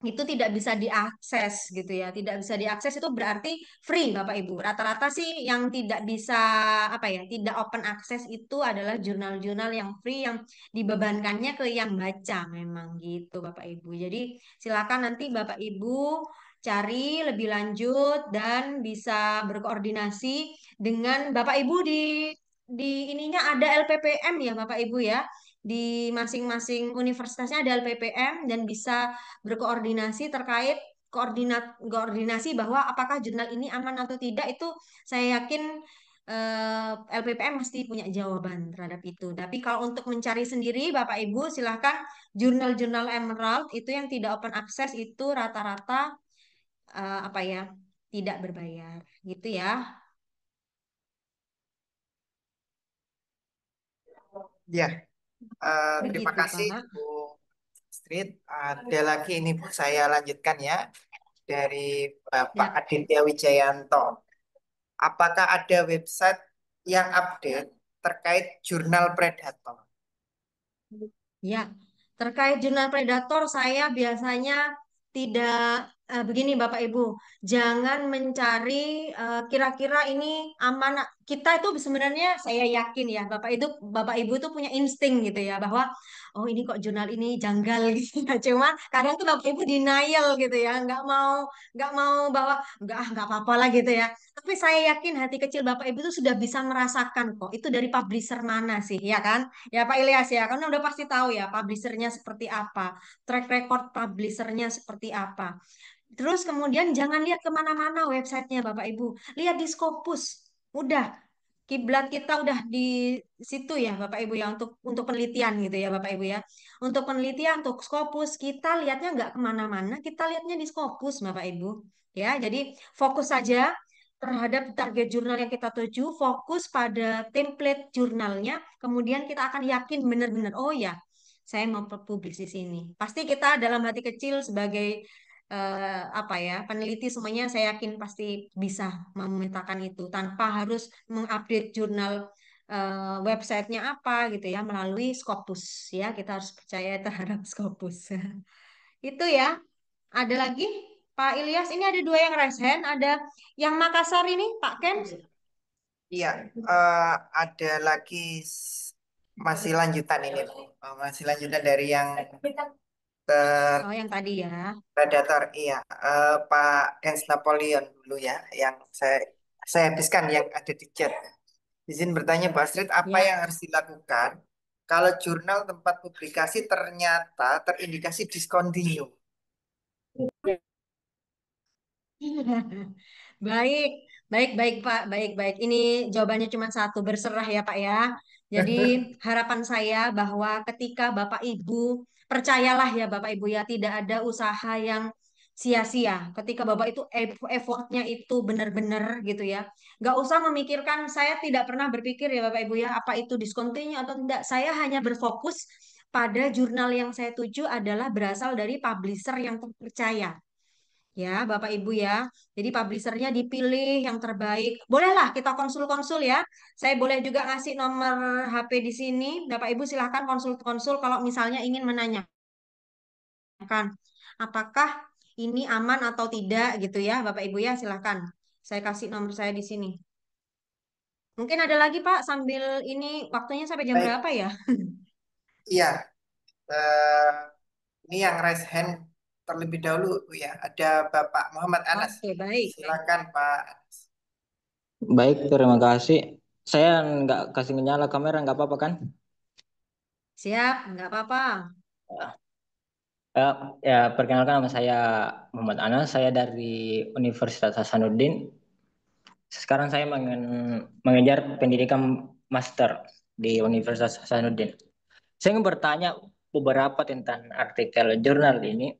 itu tidak bisa diakses gitu ya, tidak bisa diakses itu berarti free Bapak Ibu. Rata-rata sih yang tidak bisa apa ya, tidak open access itu adalah jurnal-jurnal yang free yang dibebankannya ke yang baca memang gitu Bapak Ibu. Jadi silakan nanti Bapak Ibu cari lebih lanjut dan bisa berkoordinasi dengan Bapak Ibu di ininya ada LPPM ya Bapak Ibu ya. Di masing-masing universitasnya ada LPPM dan bisa berkoordinasi terkait koordinasi bahwa apakah jurnal ini aman atau tidak, itu saya yakin LPPM mesti punya jawaban terhadap itu. Tapi kalau untuk mencari sendiri Bapak Ibu silahkan jurnal-jurnal Emerald itu yang tidak open access itu rata-rata apa ya, tidak berbayar gitu ya. Ya, terima Begitu kasih Pak. Bu Street. Ada lagi ini Bu, saya lanjutkan ya dari Bapak Ya. Aditya Wijayanto. Apakah ada website yang update terkait jurnal predator? Ya, terkait jurnal predator saya biasanya tidak begini Bapak Ibu, jangan mencari kira-kira ini aman. Kita itu sebenarnya saya yakin ya Bapak Ibu tuh punya insting gitu ya bahwa oh ini kok jurnal ini janggal gitu ya. Cuman kadang tuh Bapak Ibu denial gitu ya, nggak mau bahwa nggak apa-apa lah gitu ya. Tapi saya yakin hati kecil Bapak Ibu tuh sudah bisa merasakan kok itu dari publisher mana sih ya kan? Ya Pak Ilyas ya, karena udah pasti tahu ya publishernya seperti apa, track record publishernya seperti apa. Terus kemudian jangan lihat kemana-mana websitenya Bapak Ibu. Lihat di Scopus. Udah, kiblat kita udah di situ ya Bapak Ibu ya untuk penelitian gitu ya Bapak Ibu ya. Untuk penelitian, untuk Scopus kita lihatnya nggak kemana-mana, kita lihatnya di Scopus Bapak Ibu. Ya, jadi fokus saja terhadap target jurnal yang kita tuju, fokus pada template jurnalnya, kemudian kita akan yakin benar-benar, oh ya, saya mau publis di sini. Pasti kita dalam hati kecil sebagai apa ya peneliti semuanya saya yakin pasti bisa memetakan itu tanpa harus mengupdate jurnal websitenya apa gitu ya melalui Scopus ya kita harus percaya terhadap Scopus itu ya ada lagi Pak Ilyas ini ada dua yang raise hand ada yang Makassar ini Pak Ken Iya, ada lagi masih lanjutan ini, Bu. Masih lanjutan dari yang oh yang tadi ya predator. Iya, Pak Gens Napoleon dulu ya, yang saya habiskan yang ada di chat. Izin bertanya, Bu Astrid, apa ya yang harus dilakukan kalau jurnal tempat publikasi ternyata terindikasi discontinue? Baik, baik, baik Pak, baik, baik. Ini jawabannya cuma satu, berserah ya Pak ya. Jadi harapan saya bahwa ketika Bapak Ibu, percayalah ya Bapak Ibu ya, tidak ada usaha yang sia-sia. Ketika Bapak itu effortnya itu benar-benar gitu ya. Nggak usah memikirkan, saya tidak pernah berpikir ya Bapak Ibu ya, apa itu discontinue atau tidak. Saya hanya berfokus pada jurnal yang saya tuju adalah berasal dari publisher yang terpercaya. Ya, Bapak Ibu ya. Jadi publishernya dipilih yang terbaik. Bolehlah kita konsul-konsul ya. Saya boleh juga ngasih nomor HP di sini. Bapak Ibu silahkan konsul-konsul kalau misalnya ingin menanyakan apakah ini aman atau tidak gitu ya, Bapak Ibu ya silahkan. Saya kasih nomor saya di sini. Mungkin ada lagi Pak sambil ini waktunya sampai jam Baik, berapa ya? iya. eh, ini yang raise hand terlebih dahulu, Bu ya. Ada Bapak Muhammad Anas. Oke, baik. Silakan, Pak. Baik, terima kasih. Saya nggak kasih nyala kamera, nggak apa-apa kan? Siap, nggak apa-apa. Ya, ya, perkenalkan nama saya Muhammad Anas. Saya dari Universitas Hasanuddin. Sekarang saya mengejar pendidikan master di Universitas Hasanuddin. Saya ingin bertanya beberapa tentang artikel jurnal ini.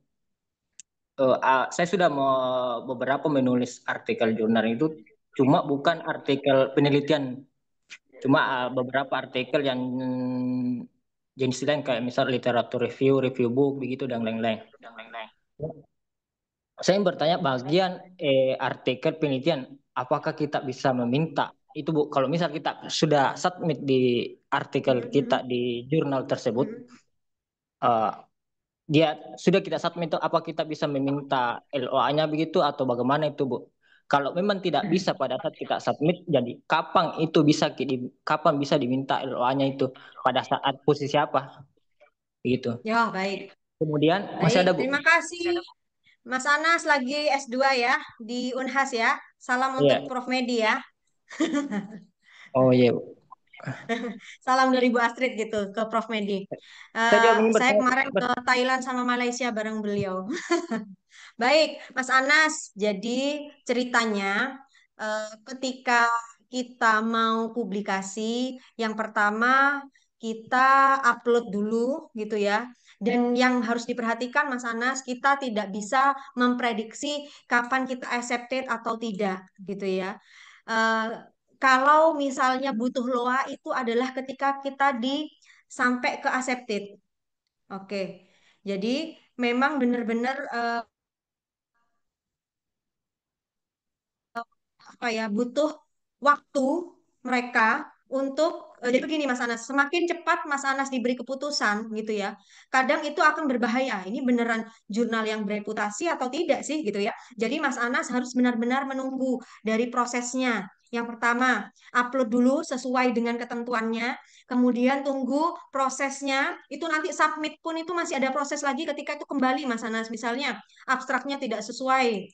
Saya sudah beberapa menulis artikel jurnal itu, cuma bukan artikel penelitian. Cuma beberapa artikel yang jenis lain kayak misal literatur review, review book begitu dan lain-lain. Saya ingin bertanya bagian artikel penelitian, apakah kita bisa meminta itu Bu, kalau misal kita sudah submit di artikel kita di jurnal tersebut, eh, dia sudah kita submit itu apa kita bisa meminta LOA-nya begitu atau bagaimana itu Bu? Kalau memang tidak bisa pada saat kita submit, jadi kapan bisa diminta LOA-nya itu pada saat posisi apa? Begitu. Ya, baik. Kemudian masih Baik, ada Bu. terima kasih. Mas Anas lagi S2 ya di Unhas ya. Salam untuk Iya. Prof Medi ya. Oh iya Bu. Salam dari Bu Astrid gitu ke Prof Medi. Saya juga ingin Saya bertanya. kemarin ke Thailand sama Malaysia bareng beliau. Baik, Mas Anas. Jadi ceritanya ketika kita mau publikasi, yang pertama kita upload dulu gitu ya. Dan yang harus diperhatikan Mas Anas, kita tidak bisa memprediksi kapan kita accepted atau tidak gitu ya. Eh, Kalau misalnya butuh loa itu adalah ketika kita sampai ke accepted. Oke. Jadi memang benar-benar apa ya butuh waktu mereka untuk jadi begini Mas Anas, semakin cepat Mas Anas diberi keputusan gitu ya, kadang itu akan berbahaya. Ini beneran jurnal yang bereputasi atau tidak sih gitu ya. Jadi Mas Anas harus benar-benar menunggu dari prosesnya. Yang pertama, upload dulu sesuai dengan ketentuannya, kemudian tunggu prosesnya, itu nanti submit pun itu masih ada proses lagi ketika itu kembali Mas Anas. Misalnya abstraknya tidak sesuai,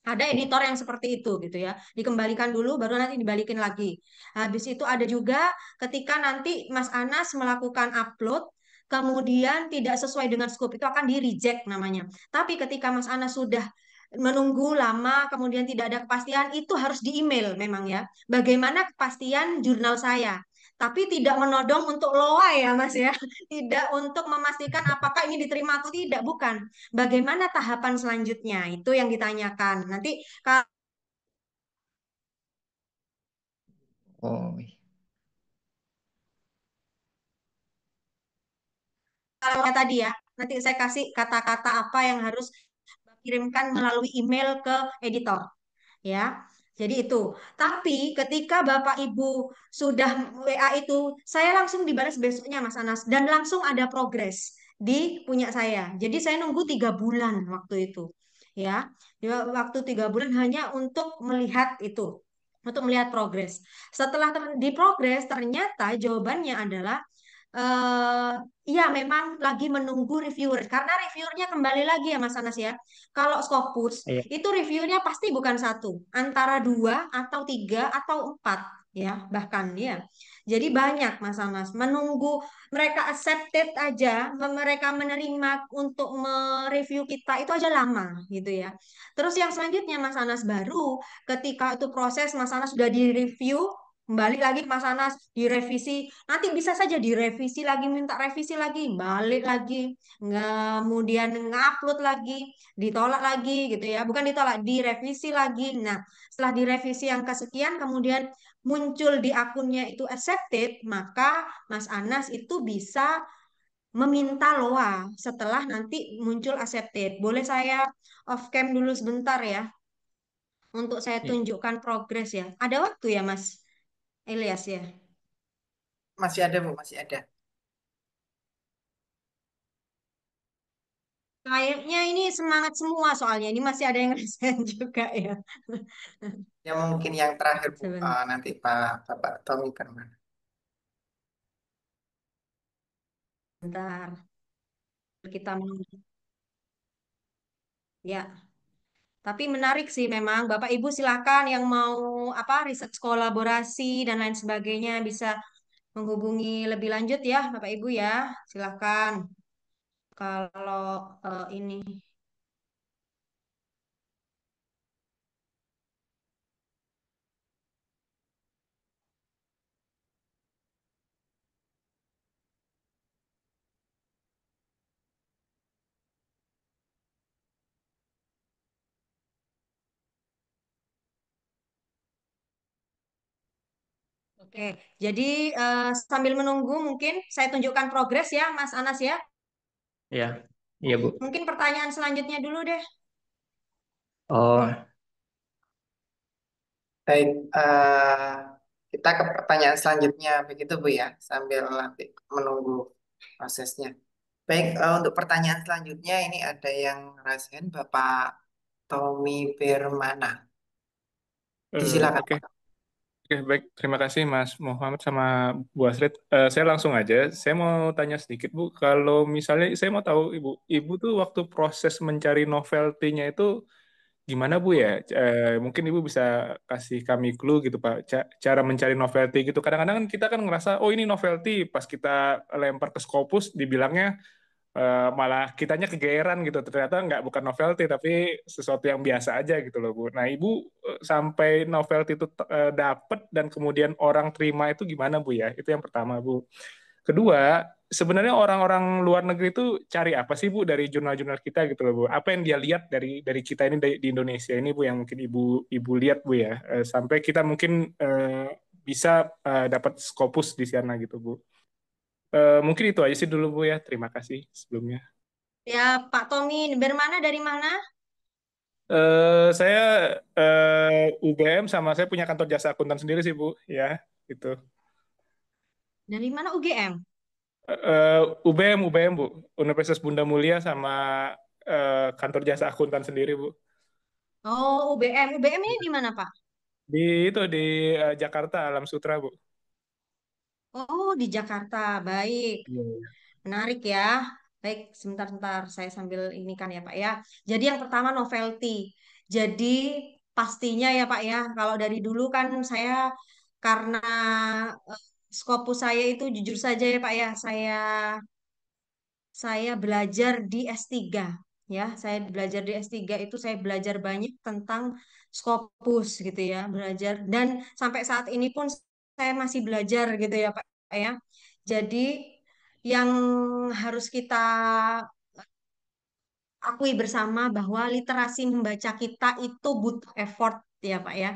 ada editor yang seperti itu gitu ya. Dikembalikan dulu baru nanti dibalikin lagi. Habis itu ada juga ketika nanti Mas Anas melakukan upload kemudian tidak sesuai dengan scope itu akan di reject namanya. Tapi ketika Mas Anas sudah menunggu lama kemudian tidak ada kepastian itu harus di email memang ya. Bagaimana kepastian jurnal saya? Tapi tidak menodong untuk loa ya Mas ya. Tidak untuk memastikan apakah ini diterima atau tidak, bukan. Bagaimana tahapan selanjutnya? Itu yang ditanyakan. Nanti Oh, kalau tadi ya, nanti saya kasih kata-kata apa yang harus kirimkan melalui email ke editor, ya. Jadi itu. Tapi ketika Bapak Ibu sudah WA itu, saya langsung dibalas besoknya Mas Anas dan langsung ada progres di punya saya. Jadi saya nunggu 3 bulan waktu itu, ya. Waktu 3 bulan hanya untuk melihat itu, untuk melihat progres. Setelah di progres, ternyata jawabannya adalah eh iya memang lagi menunggu reviewer karena reviewernya kembali lagi ya Mas Anas ya. Kalau Scopus iya. itu reviewnya pasti bukan satu, antara 2 atau 3 atau 4 ya bahkan ya. Jadi banyak Mas Anas menunggu mereka accepted aja, mereka menerima untuk mereview kita itu aja lama gitu ya. Terus yang selanjutnya Mas Anas baru ketika itu proses Mas Anas sudah direview kembali lagi ke Mas Anas direvisi, nanti bisa saja direvisi lagi, minta revisi lagi, balik lagi, kemudian ngupload lagi, ditolak lagi gitu ya, bukan ditolak, direvisi lagi. Nah, setelah direvisi yang kesekian, kemudian muncul di akunnya itu accepted, maka Mas Anas itu bisa meminta loa setelah nanti muncul accepted. Boleh saya off cam dulu sebentar ya, untuk saya Iya. tunjukkan progres ya. Ada waktu ya Mas Elias ya? Masih ada, Bu, masih ada. Kayaknya ini semangat semua soalnya ini masih ada yang resign juga ya. Ya mungkin yang terakhir, Bu, Sebentar. nanti Bapak Tommy Permana. Kita menunggu. Ya, tapi menarik sih memang. Bapak Ibu silakan yang mau apa riset kolaborasi dan lain sebagainya bisa menghubungi lebih lanjut ya Bapak Ibu ya. Silakan. Kalau ini. Oke, jadi sambil menunggu mungkin saya tunjukkan progres ya Mas Anas ya. Iya. Iya, Bu. Mungkin pertanyaan selanjutnya dulu deh. Oh, Baik, kita ke pertanyaan selanjutnya begitu, Bu ya, sambil nanti menunggu prosesnya. Baik, untuk pertanyaan selanjutnya ini ada yang rasain Bapak Tommy Permana. Disilakan. Oke. Oke, baik. Terima kasih Mas Muhammad sama Bu Asrid. Saya langsung aja. Saya mau tanya sedikit, Bu. Kalau misalnya saya mau tahu, Ibu tuh waktu proses mencari novelty-nya itu gimana, Bu ya? Mungkin Ibu bisa kasih kami clue gitu, Pak. Cara mencari novelty gitu. Kadang-kadang kan kita kan ngerasa, oh ini novelty. Pas kita lempar ke Scopus, dibilangnya malah kitanya kegeeran gitu. Ternyata nggak bukan novelty tapi sesuatu yang biasa aja gitu loh Bu. Nah Ibu sampai novelty itu dapet dan kemudian orang terima itu gimana Bu ya? Itu yang pertama Bu. Kedua, sebenarnya orang-orang luar negeri itu cari apa sih Bu dari jurnal-jurnal kita gitu loh Bu? Apa yang dia lihat dari kita ini di Indonesia ini Bu yang mungkin Ibu lihat Bu ya, sampai kita mungkin bisa dapat Scopus di sana gitu Bu. Mungkin itu aja sih dulu Bu ya. Terima kasih sebelumnya. Ya, Pak Tommy, bermana dari mana? Saya UGM sama saya punya kantor jasa akuntan sendiri sih Bu, ya gitu. Dari mana UGM? UBM Bu, Universitas Bunda Mulia sama kantor jasa akuntan sendiri Bu. Oh, UBM. UBM ini di mana, Pak? Di itu di Jakarta Alam Sutra Bu. Oh, di Jakarta. Baik. Iya, iya. Menarik ya. Baik, sebentar-sebentar saya sambil ini kan ya Pak ya. Jadi yang pertama novelty. Jadi pastinya ya Pak ya, kalau dari dulu kan saya karena eh, Skopus saya itu jujur saja ya Pak ya, saya belajar di S3 ya. Saya belajar di S3 itu saya belajar banyak tentang Scopus gitu ya, belajar dan sampai saat ini pun saya masih belajar gitu ya Pak ya. Jadi yang harus kita akui bersama bahwa literasi membaca kita itu butuh effort ya Pak ya.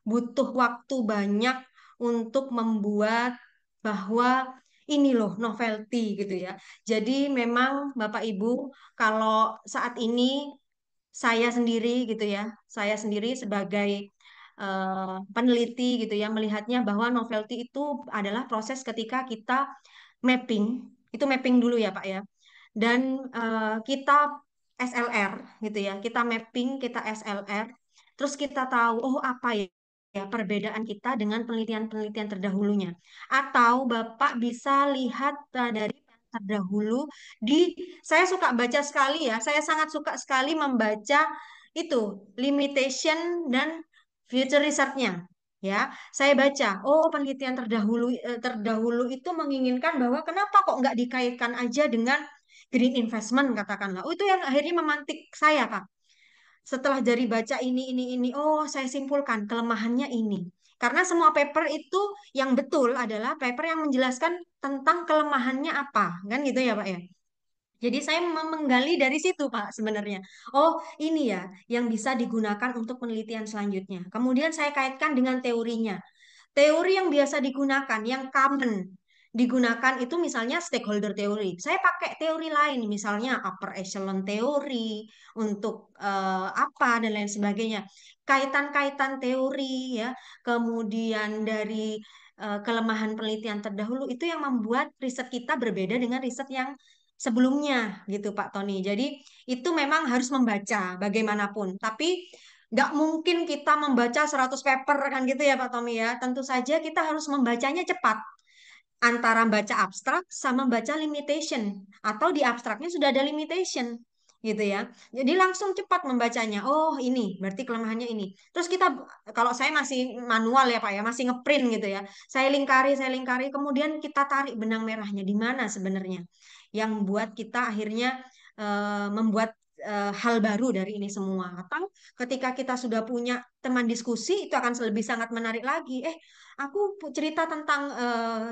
Butuh waktu banyak untuk membuat bahwa ini loh novelty gitu ya. Jadi memang Bapak Ibu kalau saat ini saya sendiri gitu ya, saya sendiri sebagai peneliti gitu ya melihatnya bahwa novelty itu adalah proses ketika kita mapping, itu mapping dulu ya Pak ya. Dan kita SLR gitu ya. Kita mapping, kita SLR. Terus kita tahu oh apa ya perbedaan kita dengan penelitian-penelitian terdahulunya. Atau Bapak bisa lihat dari terdahulu di saya suka baca sekali ya. Saya sangat suka sekali membaca itu limitation dan future research-nya. Ya, saya baca, oh penelitian terdahulu itu menginginkan bahwa kenapa kok nggak dikaitkan aja dengan green investment katakanlah. Oh, itu yang akhirnya memantik saya, Kak. Setelah dari baca ini, oh saya simpulkan kelemahannya ini. Karena semua paper itu yang betul adalah paper yang menjelaskan tentang kelemahannya apa, kan gitu ya, Pak ya. Jadi saya menggali dari situ, Pak, sebenarnya. Oh, ini ya yang bisa digunakan untuk penelitian selanjutnya. Kemudian saya kaitkan dengan teorinya. Teori yang biasa digunakan, yang common digunakan itu misalnya stakeholder teori. Saya pakai teori lain, misalnya upper echelon teori untuk apa dan lain sebagainya. Kaitan-kaitan teori ya, kemudian dari kelemahan penelitian terdahulu itu yang membuat riset kita berbeda dengan riset yang sebelumnya gitu Pak Tony. Jadi itu memang harus membaca bagaimanapun. Tapi nggak mungkin kita membaca 100 paper kan gitu ya Pak Tommy ya. Tentu saja kita harus membacanya cepat. Antara baca abstrak sama baca limitation. Atau di abstraknya sudah ada limitation. Gitu ya. Jadi langsung cepat membacanya. Oh ini, berarti kelemahannya ini. Terus kita, kalau saya masih manual ya Pak ya, masih ngeprint gitu ya. Saya lingkari, kemudian kita tarik benang merahnya. Di mana sebenarnya? Yang buat kita akhirnya membuat hal baru dari ini semua. Atau ketika kita sudah punya teman diskusi, itu akan lebih sangat menarik lagi. Aku cerita tentang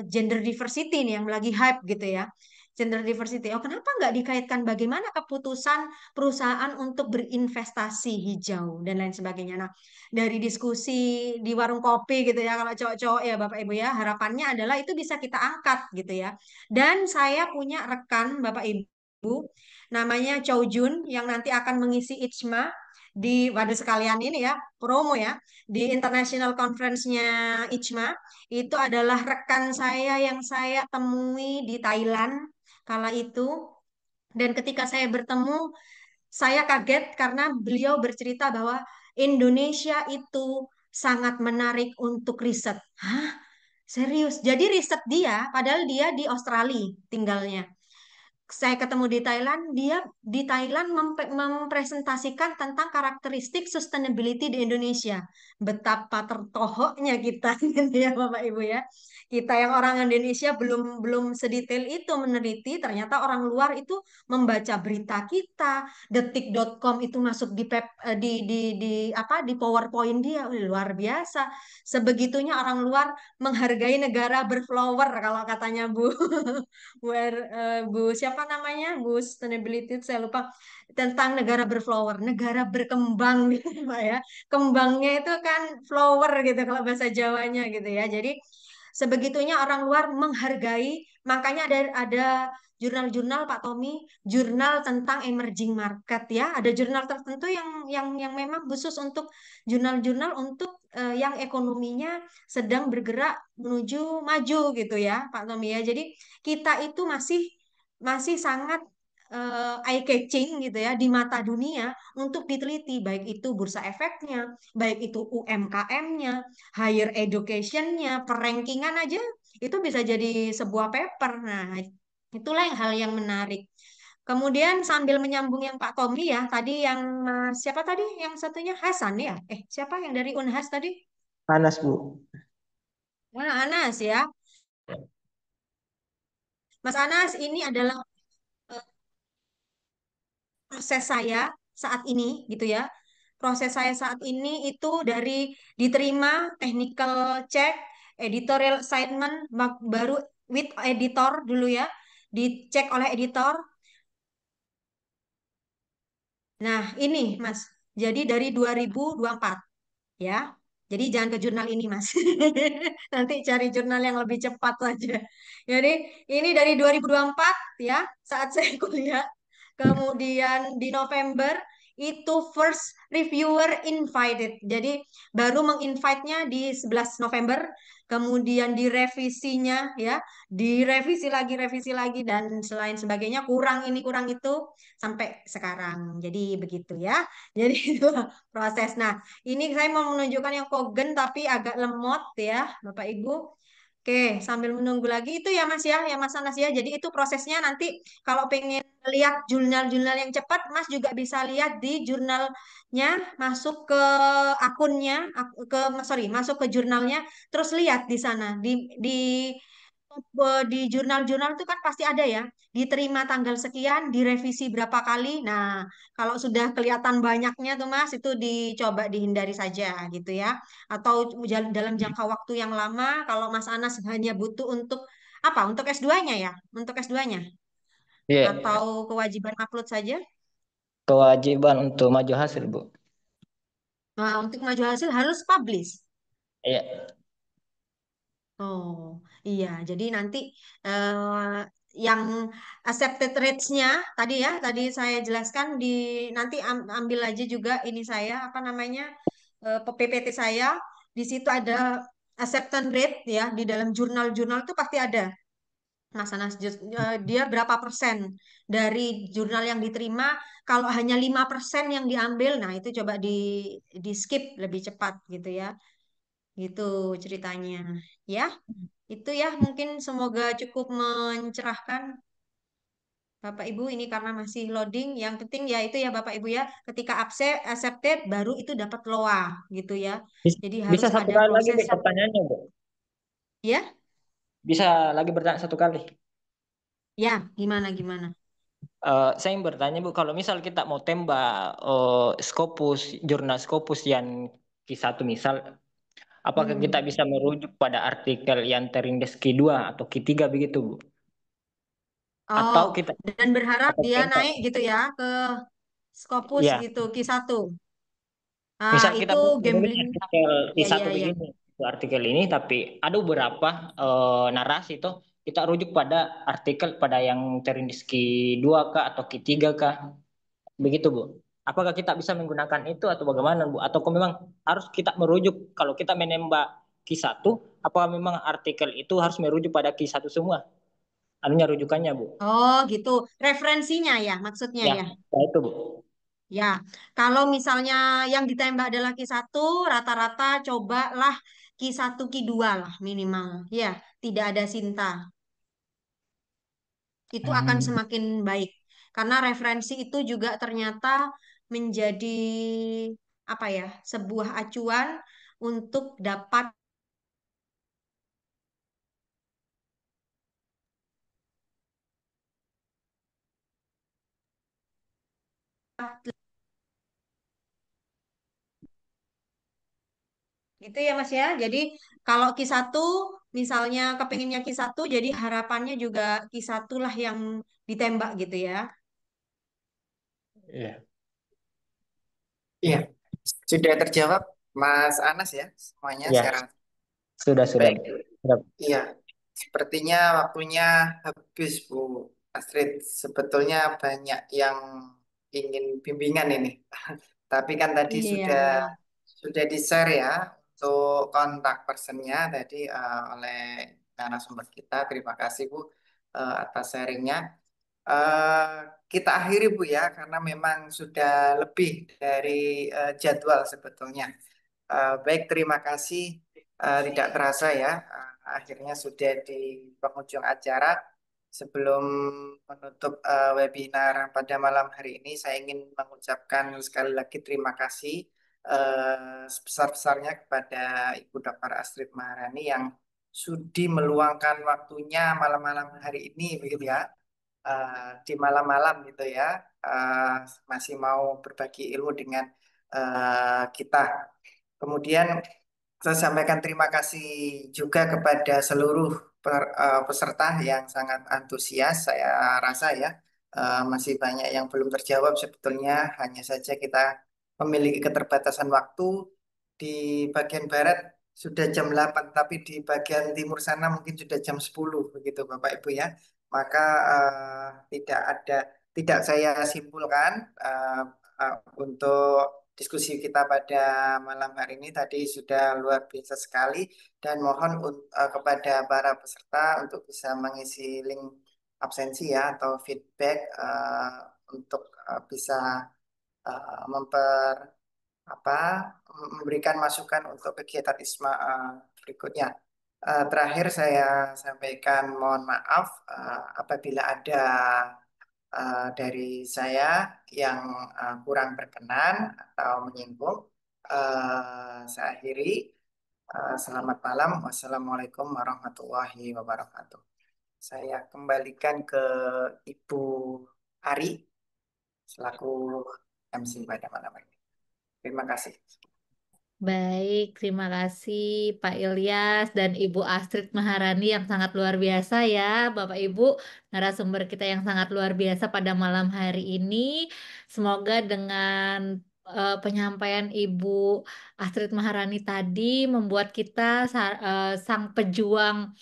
gender diversity nih yang lagi hype gitu ya. Gender diversity. Oh, kenapa nggak dikaitkan bagaimana keputusan perusahaan untuk berinvestasi hijau dan lain sebagainya. Nah, dari diskusi di warung kopi gitu ya, kalau cowok-cowok ya Bapak Ibu ya, harapannya adalah itu bisa kita angkat gitu ya. Dan saya punya rekan Bapak Ibu namanya Chow Jun yang nanti akan mengisi ICMA di waduh sekalian ini ya promo ya di international conference-nya ICMA itu adalah rekan saya yang saya temui di Thailand kala itu dan ketika saya bertemu saya kaget karena beliau bercerita bahwa Indonesia itu sangat menarik untuk riset. Hah? Serius? Jadi riset dia, padahal dia di Australia tinggalnya saya ketemu di Thailand, dia di Thailand mempresentasikan tentang karakteristik sustainability di Indonesia. Betapa tertohoknya kita gitu ya Bapak Ibu ya. Kita yang orang Indonesia belum belum sedetail itu meneliti, ternyata orang luar itu membaca berita kita, detik.com itu masuk di di apa di PowerPoint dia. Wih, luar biasa. Sebegitunya orang luar menghargai negara berflower kalau katanya Bu. Bu siapa namanya Bu Sustainability saya lupa tentang negara berflower, negara berkembang gitu Pak ya. Kembangnya itu kan flower gitu kalau bahasa Jawanya gitu ya. Jadi sebegitunya orang luar menghargai. Makanya ada jurnal-jurnal Pak Tommy, jurnal tentang emerging market ya. Ada jurnal tertentu yang memang khusus untuk jurnal-jurnal untuk yang ekonominya sedang bergerak menuju maju gitu ya, Pak Tommy ya. Jadi kita itu masih masih sangat eye catching gitu ya di mata dunia untuk diteliti, baik itu bursa efeknya, baik itu UMKM-nya, higher education-nya, perankingan aja itu bisa jadi sebuah paper. Nah, itulah yang hal yang menarik. Kemudian sambil menyambung yang Pak Tommy ya, tadi yang siapa tadi? Yang satunya Hasan ya? Siapa yang dari Unhas tadi? Panas, Bu. Nah, Anas ya. Mas Anas, ini adalah eh, proses saya saat ini gitu ya. Proses saya saat ini itu dari diterima technical check, editorial assignment, baru with editor dulu ya, dicek oleh editor. Nah, ini Mas. Jadi dari 2024 ya. Jadi jangan ke jurnal ini, Mas. Nanti cari jurnal yang lebih cepat saja. Jadi ini dari 2024 ya, saat saya kuliah. Kemudian di November itu first reviewer invited. Jadi baru menginvite-nya di 11 November, kemudian direvisinya ya, revisi lagi dan selain sebagainya, kurang ini kurang itu sampai sekarang. Jadi begitu ya. Jadi itu proses. Nah, ini saya mau menunjukkan yang Kogen tapi agak lemot ya, Bapak Ibu. Oke, sambil menunggu lagi itu ya Mas Anas ya. Jadi itu prosesnya nanti kalau pengen lihat jurnal-jurnal yang cepat, Mas juga bisa lihat di jurnalnya, masuk ke akunnya, masuk ke jurnalnya, terus lihat di sana di jurnal-jurnal itu kan pasti ada ya, diterima tanggal sekian, direvisi berapa kali. Nah, kalau sudah kelihatan banyaknya tuh Mas, itu dicoba dihindari saja gitu ya. Atau dalam jangka waktu yang lama, kalau Mas Anas hanya butuh untuk apa? Untuk S2-nya ya? Untuk S2-nya? Iya, Atau kewajiban upload saja? kewajiban untuk maju hasil, Bu. Nah, untuk maju hasil harus publish. Iya. Oh, iya. Jadi nanti yang accepted rates-nya tadi ya, tadi saya jelaskan nanti ambil aja juga ini saya apa namanya PPT saya. Di situ ada acceptance rate ya, di dalam jurnal-jurnal itu pasti ada. Mas Anas, dia berapa persen dari jurnal yang diterima? Kalau hanya 5% yang diambil, nah itu coba di skip lebih cepat gitu ya. Gitu ceritanya. Ya. Itu ya mungkin semoga cukup mencerahkan Bapak Ibu ini karena masih loading. Yang penting ya itu ya Bapak Ibu ya, ketika accepted baru itu dapat LOA gitu ya. Jadi Bisa harus satu ada kali lagi, proses Bu, pertanyaannya, Bu. ya. Bisa lagi bertanya satu kali. Ya, gimana gimana? Saya yang bertanya, Bu, kalau misal kita mau tembak Scopus, jurnal Scopus yang Q1 misal, apakah kita Hmm. bisa merujuk pada artikel yang terindex Q2 atau Q3 begitu, Bu? Oh, Atau kita dan berharap atau dia tembak? naik gitu ya ke Scopus Iya, gitu Q1. Ah, misal kita itu menulis gambling. artikel Ya Q1 ya ya. begini, itu artikel ini, tapi ada beberapa narasi itu kita rujuk pada artikel pada yang terindex Q2 kah atau Q3 kah? Begitu, Bu. Apakah kita bisa menggunakan itu atau bagaimana, Bu? Atau memang harus kita merujuk kalau kita menembak Q1, apakah memang artikel itu harus merujuk pada Q1 semua? Anunya rujukannya, Bu. Oh, gitu. Referensinya ya maksudnya Ya, ya. ya itu, Bu. Ya, kalau misalnya yang ditembak adalah Q1, rata-rata cobalah Q1, Q2 lah minimal. Ya, tidak ada Sinta. Itu akan Hmm. semakin baik. Karena referensi itu juga ternyata menjadi apa ya, sebuah acuan untuk dapat gitu ya Mas ya. Jadi kalau Q1 misalnya kepinginnya Q1, jadi harapannya juga Q1 lah yang ditembak gitu ya. Iya. Iya, sudah terjawab Mas Anas ya semuanya Ya, secara sudah, baik. Bu. Iya, sepertinya waktunya habis, Bu Astrid. Sebetulnya banyak yang ingin bimbingan ini. Tapi kan tadi Iya. sudah di-share ya untuk kontak personnya tadi oleh narasumber kita. Terima kasih Bu atas sharingnya. Eh, kita akhiri Bu ya, karena memang sudah lebih dari jadwal sebetulnya. Baik, terima kasih. Tidak terasa ya, akhirnya sudah di penghujung acara. Sebelum menutup webinar pada malam hari ini, saya ingin mengucapkan sekali lagi terima kasih sebesar-besarnya kepada Ibu Dr. Astrid Maharani yang sudi meluangkan waktunya malam-malam hari ini, begitu ya, di malam-malam gitu ya, eh, masih mau berbagi ilmu dengan kita. Kemudian saya sampaikan terima kasih juga kepada seluruh peserta yang sangat antusias. Saya rasa ya masih banyak yang belum terjawab sebetulnya. Hanya saja kita memiliki keterbatasan waktu. Di bagian barat sudah jam 8, tapi di bagian timur sana mungkin sudah jam 10 begitu Bapak Ibu ya. Maka tidak saya simpulkan untuk diskusi kita pada malam hari ini tadi sudah luar biasa sekali, dan mohon kepada para peserta untuk bisa mengisi link absensi ya atau feedback untuk bisa memper apa memberikan masukan untuk kegiatan ISMA berikutnya. Terakhir saya sampaikan mohon maaf apabila ada dari saya yang kurang berkenan atau menyinggung. Saya akhiri. Selamat malam. Wassalamualaikum warahmatullahi wabarakatuh. Saya kembalikan ke Ibu Ari selaku MC pada malam ini. Terima kasih. Baik, terima kasih Pak Ilyas dan Ibu Astrid Maharani yang sangat luar biasa ya, Bapak Ibu narasumber kita yang sangat luar biasa pada malam hari ini. Semoga dengan penyampaian Ibu Astrid Maharani tadi membuat kita sang pejuang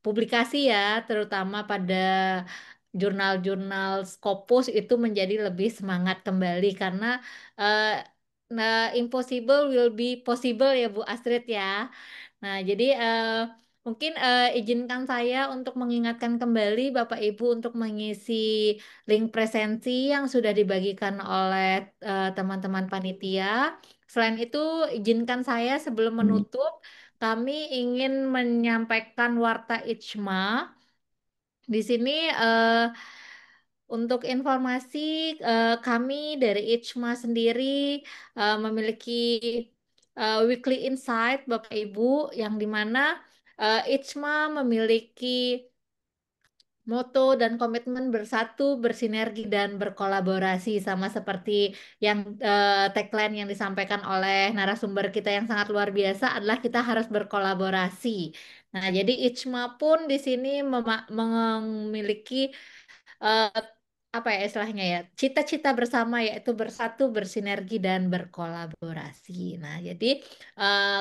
publikasi ya, terutama pada jurnal-jurnal Scopus itu menjadi lebih semangat kembali karena eh, nah, impossible will be possible ya Bu Astrid ya. Nah, jadi mungkin izinkan saya untuk mengingatkan kembali Bapak Ibu untuk mengisi link presensi yang sudah dibagikan oleh teman-teman panitia. Selain itu, izinkan saya sebelum menutup, kami ingin menyampaikan warta Ijma. Di sini untuk informasi kami dari Ijma sendiri memiliki weekly insight Bapak Ibu yang dimana Ijma memiliki moto dan komitmen bersatu, bersinergi dan berkolaborasi sama seperti yang tagline yang disampaikan oleh narasumber kita yang sangat luar biasa adalah kita harus berkolaborasi. Nah, jadi Ijma pun di sini memiliki eh, apa ya istilahnya ya, cita-cita bersama yaitu bersatu, bersinergi dan berkolaborasi. Nah, jadi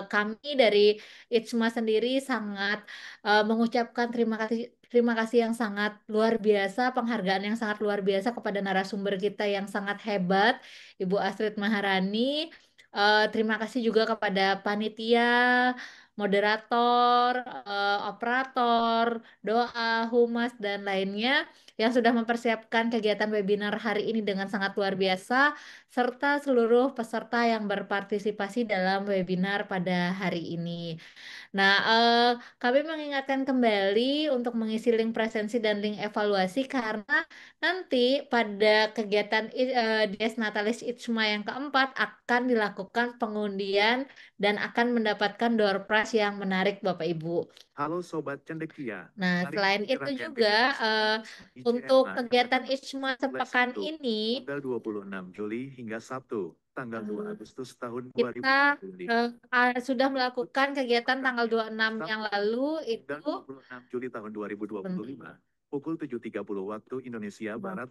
kami dari Ijma sendiri sangat mengucapkan terima kasih yang sangat luar biasa, penghargaan yang sangat luar biasa kepada narasumber kita yang sangat hebat, Ibu Astrid Maharani. Terima kasih juga kepada panitia, moderator, operator, doa, humas, dan lainnya yang sudah mempersiapkan kegiatan webinar hari ini dengan sangat luar biasa, serta seluruh peserta yang berpartisipasi dalam webinar pada hari ini. Nah, kami mengingatkan kembali untuk mengisi link presensi dan link evaluasi karena nanti pada kegiatan Dies Natalis Ijma yang keempat akan dilakukan pengundian dan akan mendapatkan door prize yang menarik Bapak Ibu. Halo Sobat Cendekia. Nah, Mari selain kita itu gerakan juga untuk kegiatan Ijma sepekan ini tanggal 26 Juli hingga Sabtu, tanggal 2 Agustus tahun kita 2025. sudah melakukan kegiatan tanggal 26 yang lalu itu Tanggal 26 Juli tahun 2025, pukul 7.30 waktu Indonesia Barat,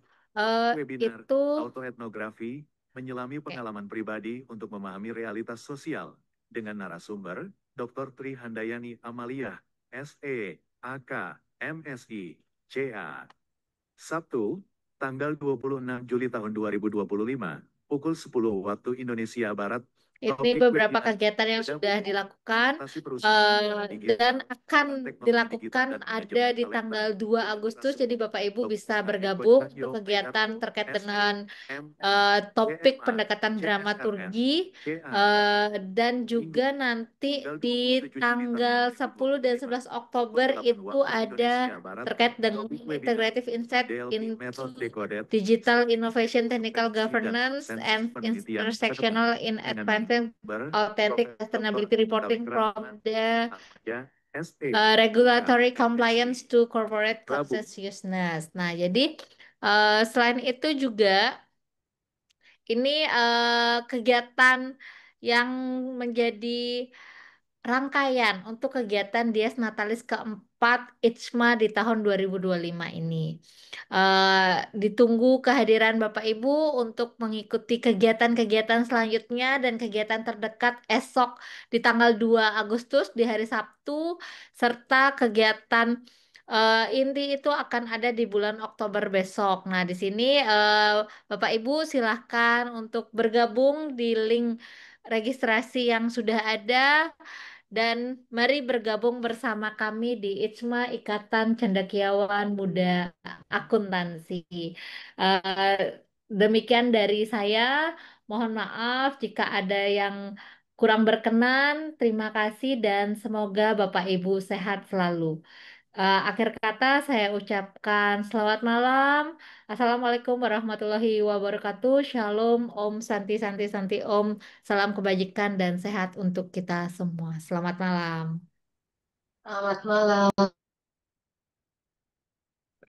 webinar itu autoetnografi menyelami pengalaman pribadi untuk memahami realitas sosial dengan narasumber Dr. Tri Handayani Amalia, SE, AK, MSI, CA. Sabtu, tanggal 26 Juli tahun 2025, pukul 10 waktu Indonesia Barat. Ini Topik beberapa webinar kegiatan yang sudah bergabung dilakukan presentasi perusahaan dan akan teknologi dilakukan digital dan ada manajemen di talenta tanggal 2 Agustus. Jadi Bapak Ibu bisa bergabung untuk kegiatan terkait dengan topik pendekatan dramaturgi dan juga nanti di tanggal 10 dan 11 Oktober itu ada terkait dengan Integrative Insight into Digital Innovation, Technical Governance, and Intersectional in Advancing Authentic Sustainability Reporting from the Regulatory Compliance to Corporate Conscientiousness. Nah, jadi selain itu juga ini kegiatan yang menjadi rangkaian untuk kegiatan Dies Natalis keempat ITSMA di tahun 2025 ini. Ditunggu kehadiran Bapak Ibu untuk mengikuti kegiatan-kegiatan selanjutnya dan kegiatan terdekat esok di tanggal 2 Agustus di hari Sabtu, serta kegiatan inti itu akan ada di bulan Oktober besok. Nah, di sini Bapak Ibu silahkan untuk bergabung di link registrasi yang sudah ada dan mari bergabung bersama kami di ICMA Ikatan Cendekiawan Muda Akuntansi. Eh, Demikian dari saya. Mohon maaf jika ada yang kurang berkenan. Terima kasih dan semoga Bapak Ibu sehat selalu. Akhir kata saya ucapkan selamat malam. Assalamualaikum warahmatullahi wabarakatuh. Shalom, Om Santi Santi Santi Om. Salam kebajikan dan sehat untuk kita semua. Selamat malam. Selamat malam.